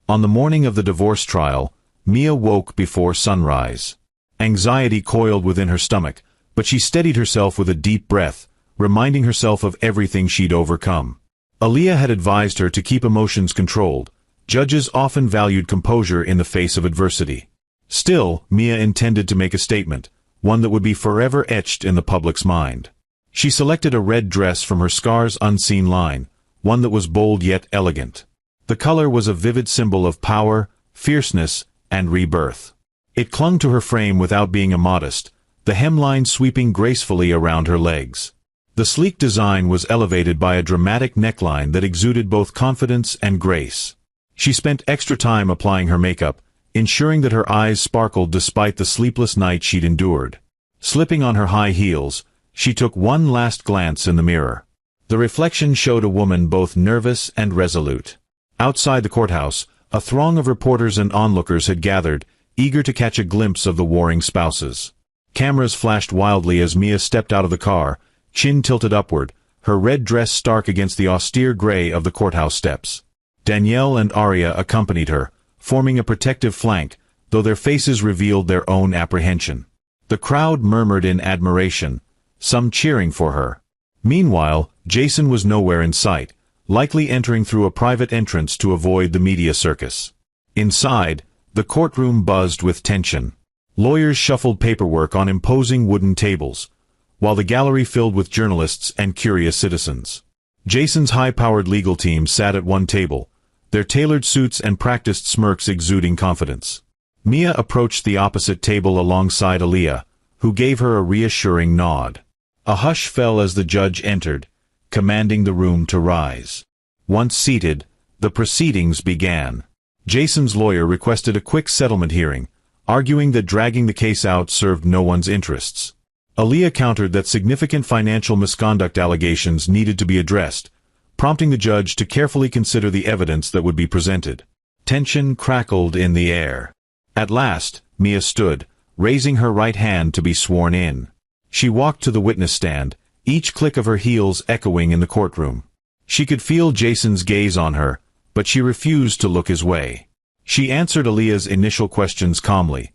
On the morning of the divorce trial, Mia woke before sunrise. Anxiety coiled within her stomach, but she steadied herself with a deep breath, reminding herself of everything she'd overcome. Aaliyah had advised her to keep emotions controlled. Judges often valued composure in the face of adversity. Still, Mia intended to make a statement, one that would be forever etched in the public's mind. She selected a red dress from her Scars Unseen line, one that was bold yet elegant. The color was a vivid symbol of power, fierceness, and rebirth. It clung to her frame without being immodest, the hemline sweeping gracefully around her legs. The sleek design was elevated by a dramatic neckline that exuded both confidence and grace. She spent extra time applying her makeup, ensuring that her eyes sparkled despite the sleepless night she'd endured. Slipping on her high heels, she took one last glance in the mirror. The reflection showed a woman both nervous and resolute. Outside the courthouse, a throng of reporters and onlookers had gathered, eager to catch a glimpse of the warring spouses. Cameras flashed wildly as Mia stepped out of the car, chin tilted upward, her red dress stark against the austere gray of the courthouse steps. Danielle and Aria accompanied her, forming a protective flank, though their faces revealed their own apprehension. The crowd murmured in admiration, some cheering for her. Meanwhile, Jason was nowhere in sight, likely entering through a private entrance to avoid the media circus. Inside, the courtroom buzzed with tension. Lawyers shuffled paperwork on imposing wooden tables, while the gallery filled with journalists and curious citizens. Jason's high-powered legal team sat at one table, their tailored suits and practiced smirks exuding confidence. Mia approached the opposite table alongside Aaliyah, who gave her a reassuring nod. A hush fell as the judge entered, commanding the room to rise. Once seated, the proceedings began. Jason's lawyer requested a quick settlement hearing, arguing that dragging the case out served no one's interests. Aaliyah countered that significant financial misconduct allegations needed to be addressed, prompting the judge to carefully consider the evidence that would be presented. Tension crackled in the air. At last, Mia stood, raising her right hand to be sworn in. She walked to the witness stand, each click of her heels echoing in the courtroom. She could feel Jason's gaze on her, but she refused to look his way. She answered Aaliyah's initial questions calmly,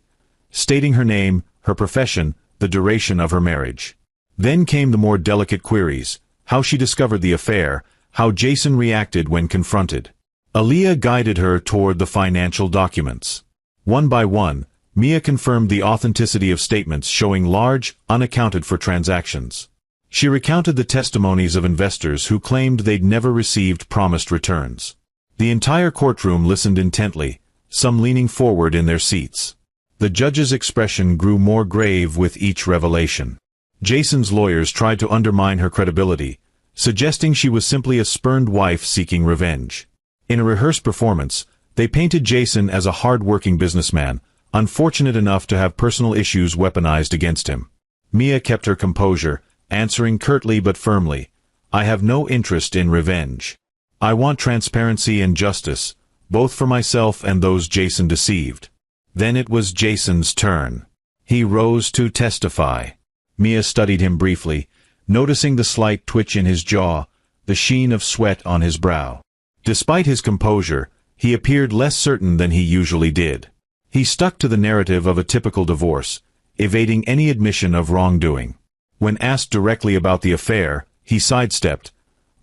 stating her name, her profession, the duration of her marriage. Then came the more delicate queries: how she discovered the affair, how Jason reacted when confronted. Aaliyah guided her toward the financial documents. One by one, Mia confirmed the authenticity of statements showing large, unaccounted-for transactions. She recounted the testimonies of investors who claimed they'd never received promised returns. The entire courtroom listened intently, some leaning forward in their seats. The judge's expression grew more grave with each revelation. Jason's lawyers tried to undermine her credibility, suggesting she was simply a spurned wife seeking revenge. In a rehearsed performance, they painted Jason as a hard-working businessman, unfortunate enough to have personal issues weaponized against him. Mia kept her composure, answering curtly but firmly, "I have no interest in revenge. I want transparency and justice, both for myself and those Jason deceived." Then it was Jason's turn. He rose to testify. Mia studied him briefly, noticing the slight twitch in his jaw, the sheen of sweat on his brow. Despite his composure, he appeared less certain than he usually did. He stuck to the narrative of a typical divorce, evading any admission of wrongdoing. When asked directly about the affair, he sidestepped,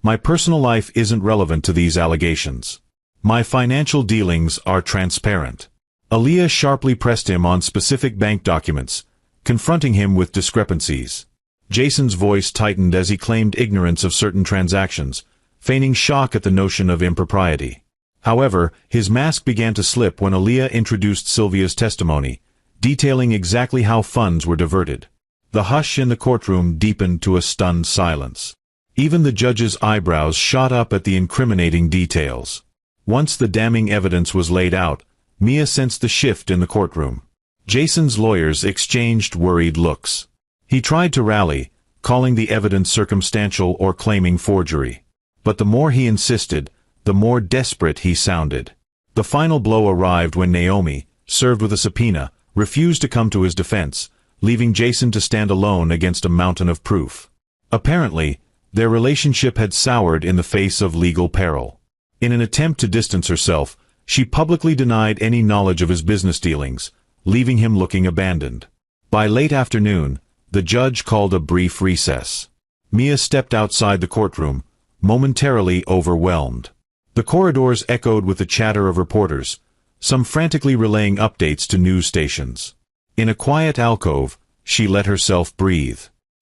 "My personal life isn't relevant to these allegations. My financial dealings are transparent." Aaliyah sharply pressed him on specific bank documents, confronting him with discrepancies. Jason's voice tightened as he claimed ignorance of certain transactions, feigning shock at the notion of impropriety. However, his mask began to slip when Aaliyah introduced Sylvia's testimony, detailing exactly how funds were diverted. The hush in the courtroom deepened to a stunned silence. Even the judge's eyebrows shot up at the incriminating details. Once the damning evidence was laid out, Mia sensed the shift in the courtroom. Jason's lawyers exchanged worried looks. He tried to rally, calling the evidence circumstantial or claiming forgery. But the more he insisted, the more desperate he sounded. The final blow arrived when Naomi, served with a subpoena, refused to come to his defense, leaving Jason to stand alone against a mountain of proof. Apparently, their relationship had soured in the face of legal peril. In an attempt to distance herself, she publicly denied any knowledge of his business dealings, leaving him looking abandoned. By late afternoon, the judge called a brief recess. Mia stepped outside the courtroom, momentarily overwhelmed. The corridors echoed with the chatter of reporters, some frantically relaying updates to news stations. In a quiet alcove, she let herself breathe.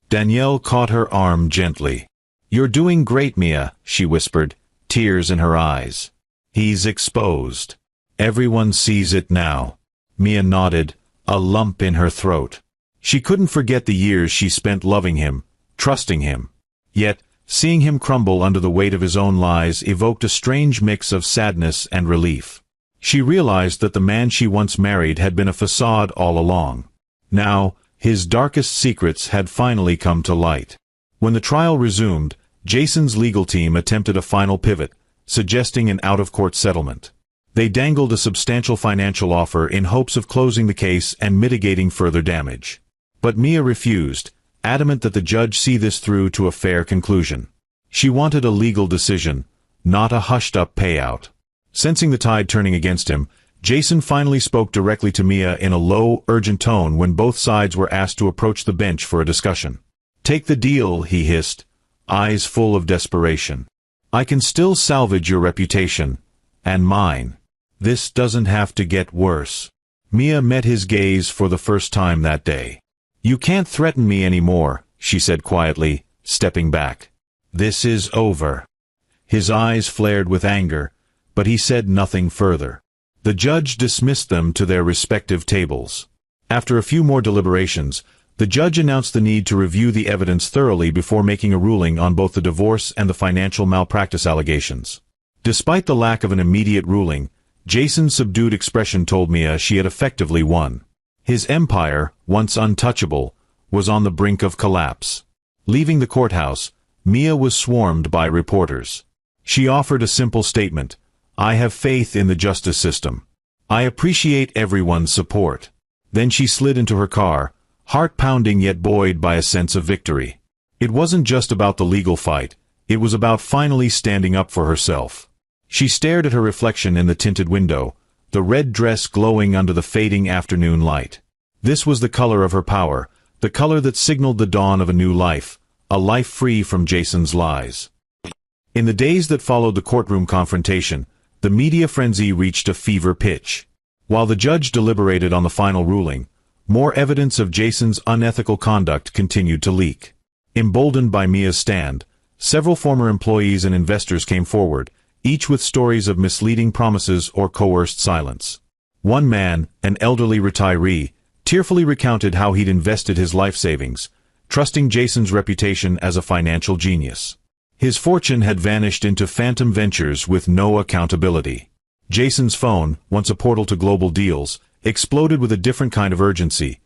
Danielle caught her arm gently. "You're doing great, Mia," she whispered, tears in her eyes. "He's exposed. Everyone sees it now." Mia nodded, a lump in her throat. She couldn't forget the years she spent loving him, trusting him. Yet, seeing him crumble under the weight of his own lies evoked a strange mix of sadness and relief. She realized that the man she once married had been a facade all along. Now, his darkest secrets had finally come to light. When the trial resumed, Jason's legal team attempted a final pivot, suggesting an out-of-court settlement. They dangled a substantial financial offer in hopes of closing the case and mitigating further damage. But Mia refused, adamant that the judge see this through to a fair conclusion. She wanted a legal decision, not a hushed-up payout. Sensing the tide turning against him, Jason finally spoke directly to Mia in a low, urgent tone when both sides were asked to approach the bench for a discussion. "Take the deal," he hissed, eyes full of desperation. I can still salvage your reputation. And mine. This doesn't have to get worse. Mia met his gaze for the first time that day. You can't threaten me anymore, she said quietly, stepping back. This is over. His eyes flared with anger, but he said nothing further. The judge dismissed them to their respective tables. After a few more deliberations, the judge announced the need to review the evidence thoroughly before making a ruling on both the divorce and the financial malpractice allegations. Despite the lack of an immediate ruling, Jason's subdued expression told Mia she had effectively won. His empire, once untouchable, was on the brink of collapse. Leaving the courthouse, Mia was swarmed by reporters. She offered a simple statement: I have faith in the justice system. I appreciate everyone's support. Then she slid into her car, heart-pounding yet buoyed by a sense of victory. It wasn't just about the legal fight, it was about finally standing up for herself. She stared at her reflection in the tinted window, the red dress glowing under the fading afternoon light. This was the color of her power, the color that signaled the dawn of a new life, a life free from Jason's lies. In the days that followed the courtroom confrontation, the media frenzy reached a fever pitch. While the judge deliberated on the final ruling, more evidence of Jason's unethical conduct continued to leak. Emboldened by Mia's stand, several former employees and investors came forward, each with stories of misleading promises or coerced silence. One man, an elderly retiree, tearfully recounted how he'd invested his life savings, trusting Jason's reputation as a financial genius. His fortune had vanished into phantom ventures with no accountability. Jason's phone, once a portal to global deals, exploded with a different kind of urgency.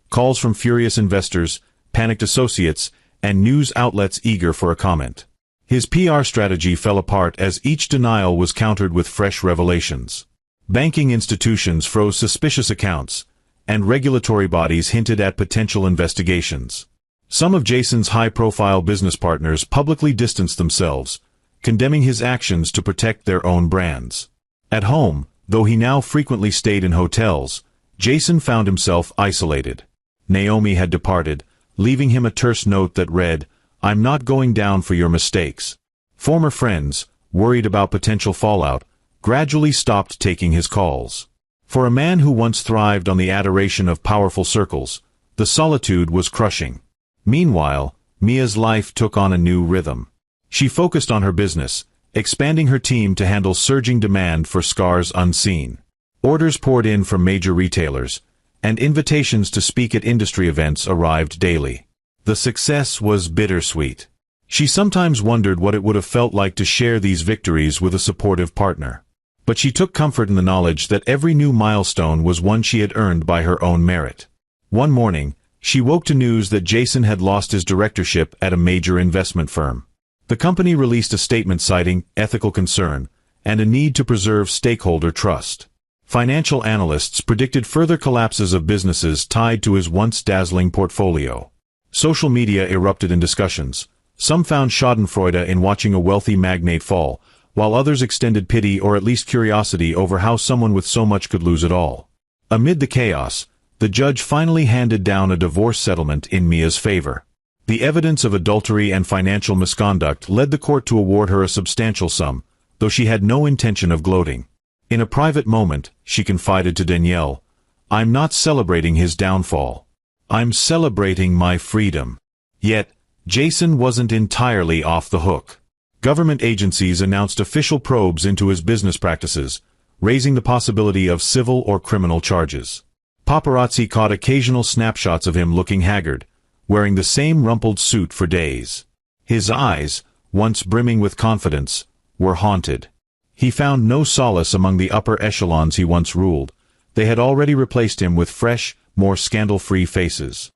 Calls from furious investors, panicked associates, and news outlets eager for a comment. His PR strategy fell apart as each denial was countered with fresh revelations. Banking institutions froze suspicious accounts, and regulatory bodies hinted at potential investigations. Some of Jason's high-profile business partners publicly distanced themselves, condemning his actions to protect their own brands. At home, though he now frequently stayed in hotels, Jason found himself isolated. Naomi had departed, leaving him a terse note that read, "I'm not going down for your mistakes." Former friends, worried about potential fallout, gradually stopped taking his calls. For a man who once thrived on the adoration of powerful circles, the solitude was crushing. Meanwhile, Mia's life took on a new rhythm. She focused on her business, expanding her team to handle surging demand for scars unseen. Orders poured in from major retailers, and invitations to speak at industry events arrived daily. The success was bittersweet. She sometimes wondered what it would have felt like to share these victories with a supportive partner. But she took comfort in the knowledge that every new milestone was one she had earned by her own merit. One morning, she woke to news that Jason had lost his directorship at a major investment firm. The company released a statement citing ethical concern and a need to preserve stakeholder trust. Financial analysts predicted further collapses of businesses tied to his once dazzling portfolio. Social media erupted in discussions. Some found schadenfreude in watching a wealthy magnate fall, while others extended pity or at least curiosity over how someone with so much could lose it all. Amid the chaos, the judge finally handed down a divorce settlement in Mia's favor. The evidence of adultery and financial misconduct led the court to award her a substantial sum, though she had no intention of gloating. In a private moment, she confided to Danielle, "I'm not celebrating his downfall. I'm celebrating my freedom." Yet, Jason wasn't entirely off the hook. Government agencies announced official probes into his business practices, raising the possibility of civil or criminal charges. Paparazzi caught occasional snapshots of him looking haggard, wearing the same rumpled suit for days. His eyes, once brimming with confidence, were haunted. He found no solace among the upper echelons he once ruled. They had already replaced him with fresh, more scandal-free faces.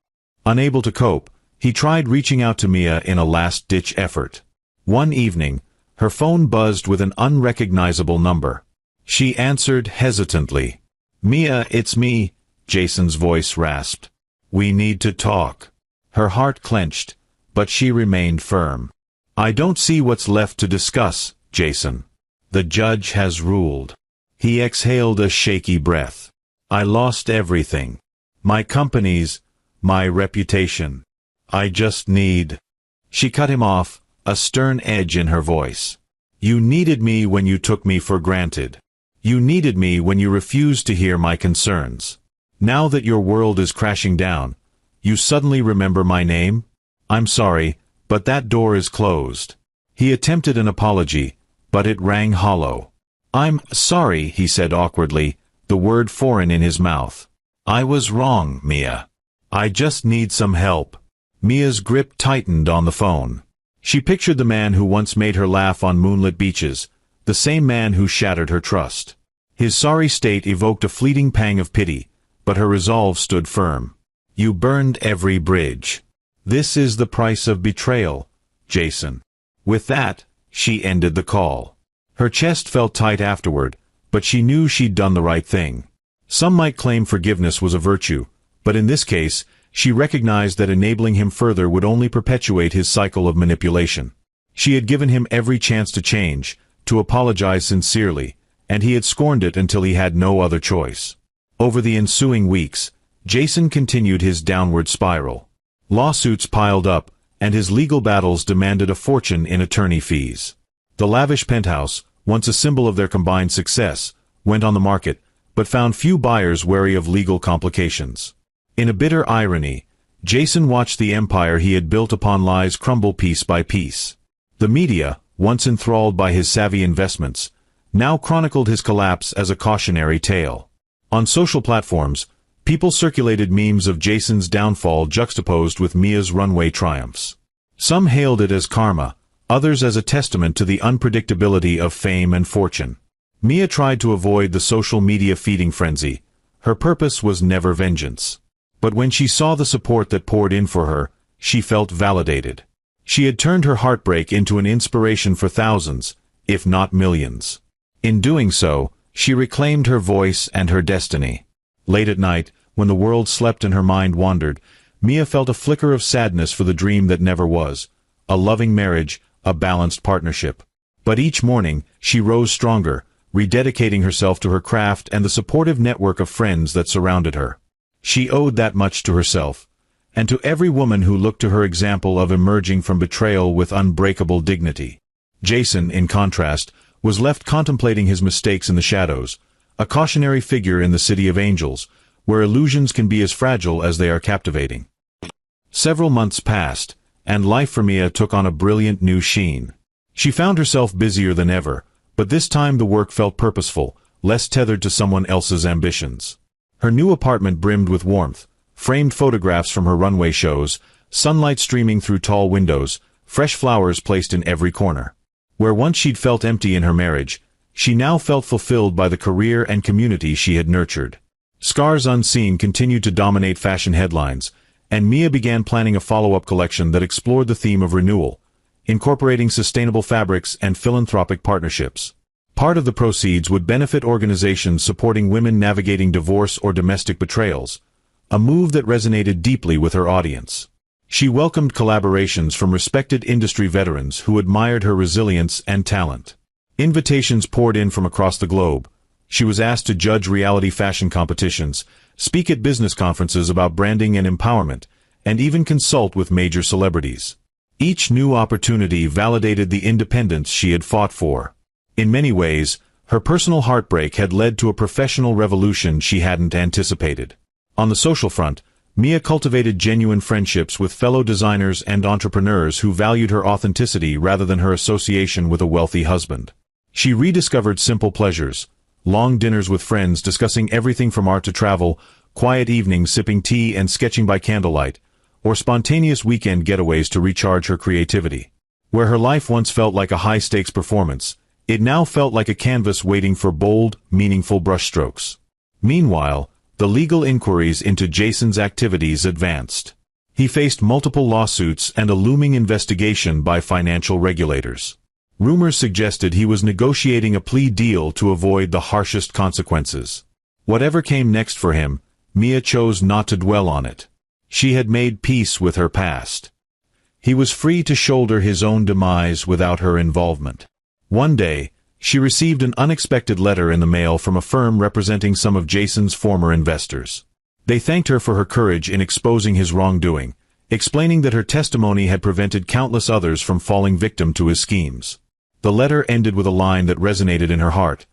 Unable to cope, he tried reaching out to Mia in a last-ditch effort. One evening, her phone buzzed with an unrecognizable number. She answered hesitantly. "Mia, it's me," Jason's voice rasped. "We need to talk." Her heart clenched, but she remained firm. "I don't see what's left to discuss, Jason. The judge has ruled." He exhaled a shaky breath. "I lost everything. My companies, my reputation. I just need—" She cut him off, a stern edge in her voice. You needed me when you took me for granted. You needed me when you refused to hear my concerns. Now that your world is crashing down, you suddenly remember my name? I'm sorry, but that door is closed. He attempted an apology, but it rang hollow. I'm sorry, he said awkwardly, the word foreign in his mouth. I was wrong, Mia. I just need some help. Mia's grip tightened on the phone. She pictured the man who once made her laugh on moonlit beaches, the same man who shattered her trust. His sorry state evoked a fleeting pang of pity, but her resolve stood firm. You burned every bridge. This is the price of betrayal, Jason. With that, she ended the call. Her chest felt tight afterward, but she knew she'd done the right thing. Some might claim forgiveness was a virtue, but in this case, she recognized that enabling him further would only perpetuate his cycle of manipulation. She had given him every chance to change, to apologize sincerely, and he had scorned it until he had no other choice. Over the ensuing weeks, Jason continued his downward spiral. Lawsuits piled up, and his legal battles demanded a fortune in attorney fees. The lavish penthouse, once a symbol of their combined success, went on the market, but found few buyers wary of legal complications. In a bitter irony, Jason watched the empire he had built upon lies crumble piece by piece. The media, once enthralled by his savvy investments, now chronicled his collapse as a cautionary tale. On social platforms, people circulated memes of Jason's downfall juxtaposed with Mia's runway triumphs. Some hailed it as karma, others as a testament to the unpredictability of fame and fortune. Mia tried to avoid the social media feeding frenzy. Her purpose was never vengeance. But when she saw the support that poured in for her, she felt validated. She had turned her heartbreak into an inspiration for thousands, if not millions. In doing so, she reclaimed her voice and her destiny. Late at night, when the world slept and her mind wandered, Mia felt a flicker of sadness for the dream that never was, a loving marriage, a balanced partnership. But each morning, she rose stronger, rededicating herself to her craft and the supportive network of friends that surrounded her. She owed that much to herself, and to every woman who looked to her example of emerging from betrayal with unbreakable dignity. Jason, in contrast, was left contemplating his mistakes in the shadows, a cautionary figure in the city of angels, where illusions can be as fragile as they are captivating. Several months passed, and life for Mia took on a brilliant new sheen. She found herself busier than ever, but this time the work felt purposeful, less tethered to someone else's ambitions. Her new apartment brimmed with warmth, framed photographs from her runway shows, sunlight streaming through tall windows, fresh flowers placed in every corner. Where once she'd felt empty in her marriage, she now felt fulfilled by the career and community she had nurtured. Scars Unseen continued to dominate fashion headlines, and Mia began planning a follow-up collection that explored the theme of renewal, incorporating sustainable fabrics and philanthropic partnerships. Part of the proceeds would benefit organizations supporting women navigating divorce or domestic betrayals, a move that resonated deeply with her audience. She welcomed collaborations from respected industry veterans who admired her resilience and talent. Invitations poured in from across the globe. She was asked to judge reality fashion competitions, speak at business conferences about branding and empowerment, and even consult with major celebrities. Each new opportunity validated the independence she had fought for. In many ways, her personal heartbreak had led to a professional revolution she hadn't anticipated. On the social front, Mia cultivated genuine friendships with fellow designers and entrepreneurs who valued her authenticity rather than her association with a wealthy husband. She rediscovered simple pleasures, long dinners with friends discussing everything from art to travel, quiet evenings sipping tea and sketching by candlelight, or spontaneous weekend getaways to recharge her creativity. Where her life once felt like a high-stakes performance, it now felt like a canvas waiting for bold, meaningful brushstrokes. Meanwhile, the legal inquiries into Jason's activities advanced. He faced multiple lawsuits and a looming investigation by financial regulators. Rumors suggested he was negotiating a plea deal to avoid the harshest consequences. Whatever came next for him, Mia chose not to dwell on it. She had made peace with her past. He was free to shoulder his own demise without her involvement. One day, she received an unexpected letter in the mail from a firm representing some of Jason's former investors. They thanked her for her courage in exposing his wrongdoing, explaining that her testimony had prevented countless others from falling victim to his schemes. The letter ended with a line that resonated in her heart.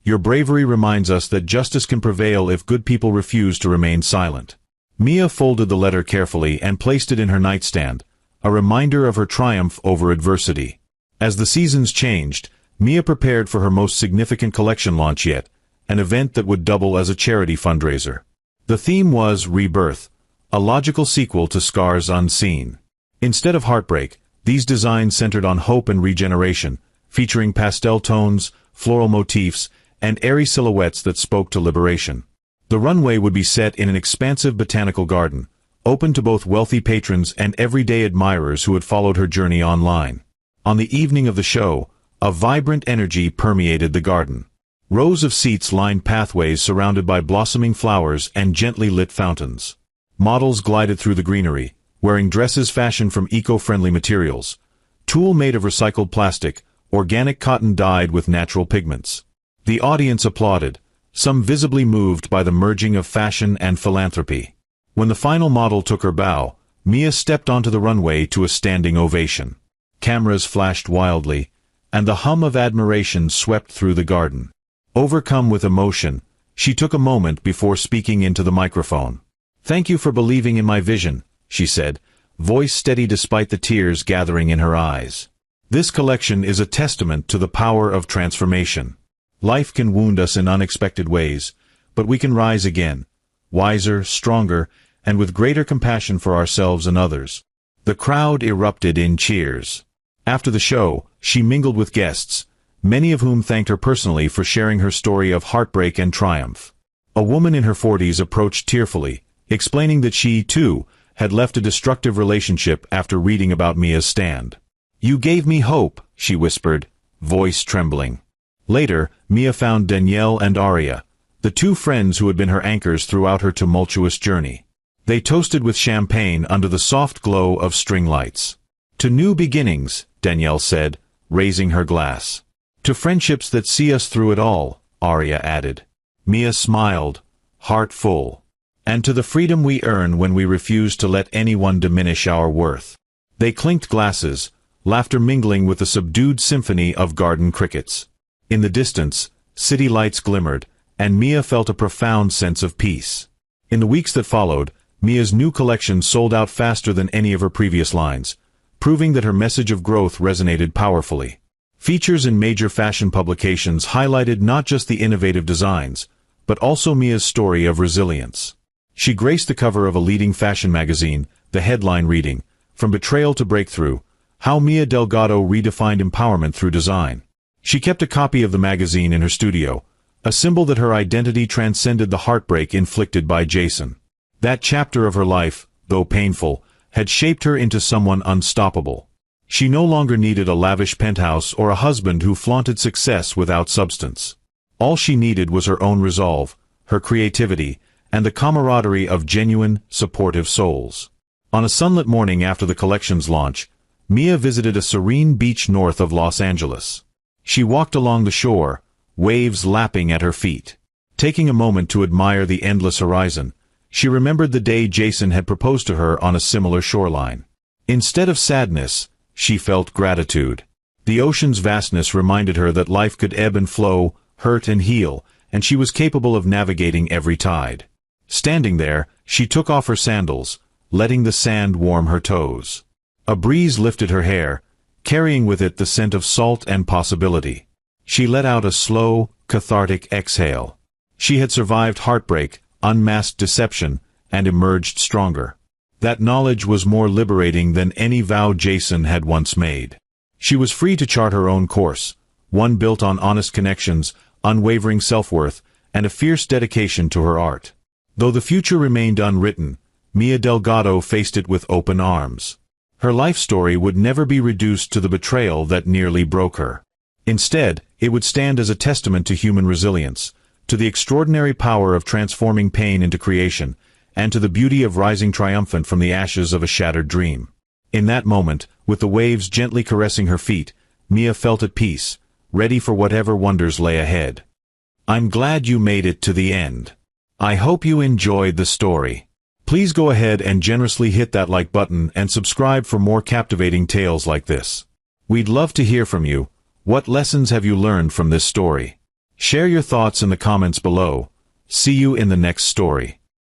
Your bravery reminds us that justice can prevail if good people refuse to remain silent. Mia folded the letter carefully and placed it in her nightstand, a reminder of her triumph over adversity. As the seasons changed, Mia prepared for her most significant collection launch yet, an event that would double as a charity fundraiser. The theme was Rebirth, a logical sequel to Scars Unseen. Instead of heartbreak, these designs centered on hope and regeneration, featuring pastel tones, floral motifs, and airy silhouettes that spoke to liberation. The runway would be set in an expansive botanical garden, open to both wealthy patrons and everyday admirers who had followed her journey online. On the evening of the show, a vibrant energy permeated the garden. Rows of seats lined pathways surrounded by blossoming flowers and gently lit fountains. Models glided through the greenery, wearing dresses fashioned from eco-friendly materials, tulle made of recycled plastic, organic cotton dyed with natural pigments. The audience applauded, some visibly moved by the merging of fashion and philanthropy. When the final model took her bow, Mia stepped onto the runway to a standing ovation. Cameras flashed wildly, and the hum of admiration swept through the garden. Overcome with emotion, she took a moment before speaking into the microphone. "Thank you for believing in my vision," she said, voice steady despite the tears gathering in her eyes. This collection is a testament to the power of transformation. Life can wound us in unexpected ways, but we can rise again, wiser, stronger, and with greater compassion for ourselves and others. The crowd erupted in cheers. After the show, she mingled with guests, many of whom thanked her personally for sharing her story of heartbreak and triumph. A woman in her 40s approached tearfully, explaining that she, too, had left a destructive relationship after reading about Mia's stand. "You gave me hope," she whispered, voice trembling. Later, Mia found Danielle and Aria, the two friends who had been her anchors throughout her tumultuous journey. They toasted with champagne under the soft glow of string lights. "To new beginnings," Danielle said, raising her glass. "To friendships that see us through it all," Aria added. Mia smiled, heart full. "And to the freedom we earn when we refuse to let anyone diminish our worth." They clinked glasses, laughter mingling with the subdued symphony of garden crickets. In the distance, city lights glimmered, and Mia felt a profound sense of peace. In the weeks that followed, Mia's new collection sold out faster than any of her previous lines, proving that her message of growth resonated powerfully. Features in major fashion publications highlighted not just the innovative designs, but also Mia's story of resilience. She graced the cover of a leading fashion magazine, the headline reading, "From Betrayal to Breakthrough, How Mia Delgado Redefined Empowerment Through Design." She kept a copy of the magazine in her studio, a symbol that her identity transcended the heartbreak inflicted by Jason. That chapter of her life, though painful, had shaped her into someone unstoppable. She no longer needed a lavish penthouse or a husband who flaunted success without substance. All she needed was her own resolve, her creativity, and the camaraderie of genuine, supportive souls. On a sunlit morning after the collection's launch, Mia visited a serene beach north of Los Angeles. She walked along the shore, waves lapping at her feet. Taking a moment to admire the endless horizon, she remembered the day Jason had proposed to her on a similar shoreline. Instead of sadness, she felt gratitude. The ocean's vastness reminded her that life could ebb and flow, hurt and heal, and she was capable of navigating every tide. Standing there, she took off her sandals, letting the sand warm her toes. A breeze lifted her hair, carrying with it the scent of salt and possibility. She let out a slow, cathartic exhale. She had survived heartbreak, unmasked deception, and emerged stronger. That knowledge was more liberating than any vow Jason had once made. She was free to chart her own course, one built on honest connections, unwavering self-worth, and a fierce dedication to her art. Though the future remained unwritten, Mia Delgado faced it with open arms. Her life story would never be reduced to the betrayal that nearly broke her. Instead, it would stand as a testament to human resilience, to the extraordinary power of transforming pain into creation, and to the beauty of rising triumphant from the ashes of a shattered dream. In that moment, with the waves gently caressing her feet, Mia felt at peace, ready for whatever wonders lay ahead. I'm glad you made it to the end. I hope you enjoyed the story. Please go ahead and generously hit that like button and subscribe for more captivating tales like this. We'd love to hear from you. What lessons have you learned from this story? Share your thoughts in the comments below. See you in the next story.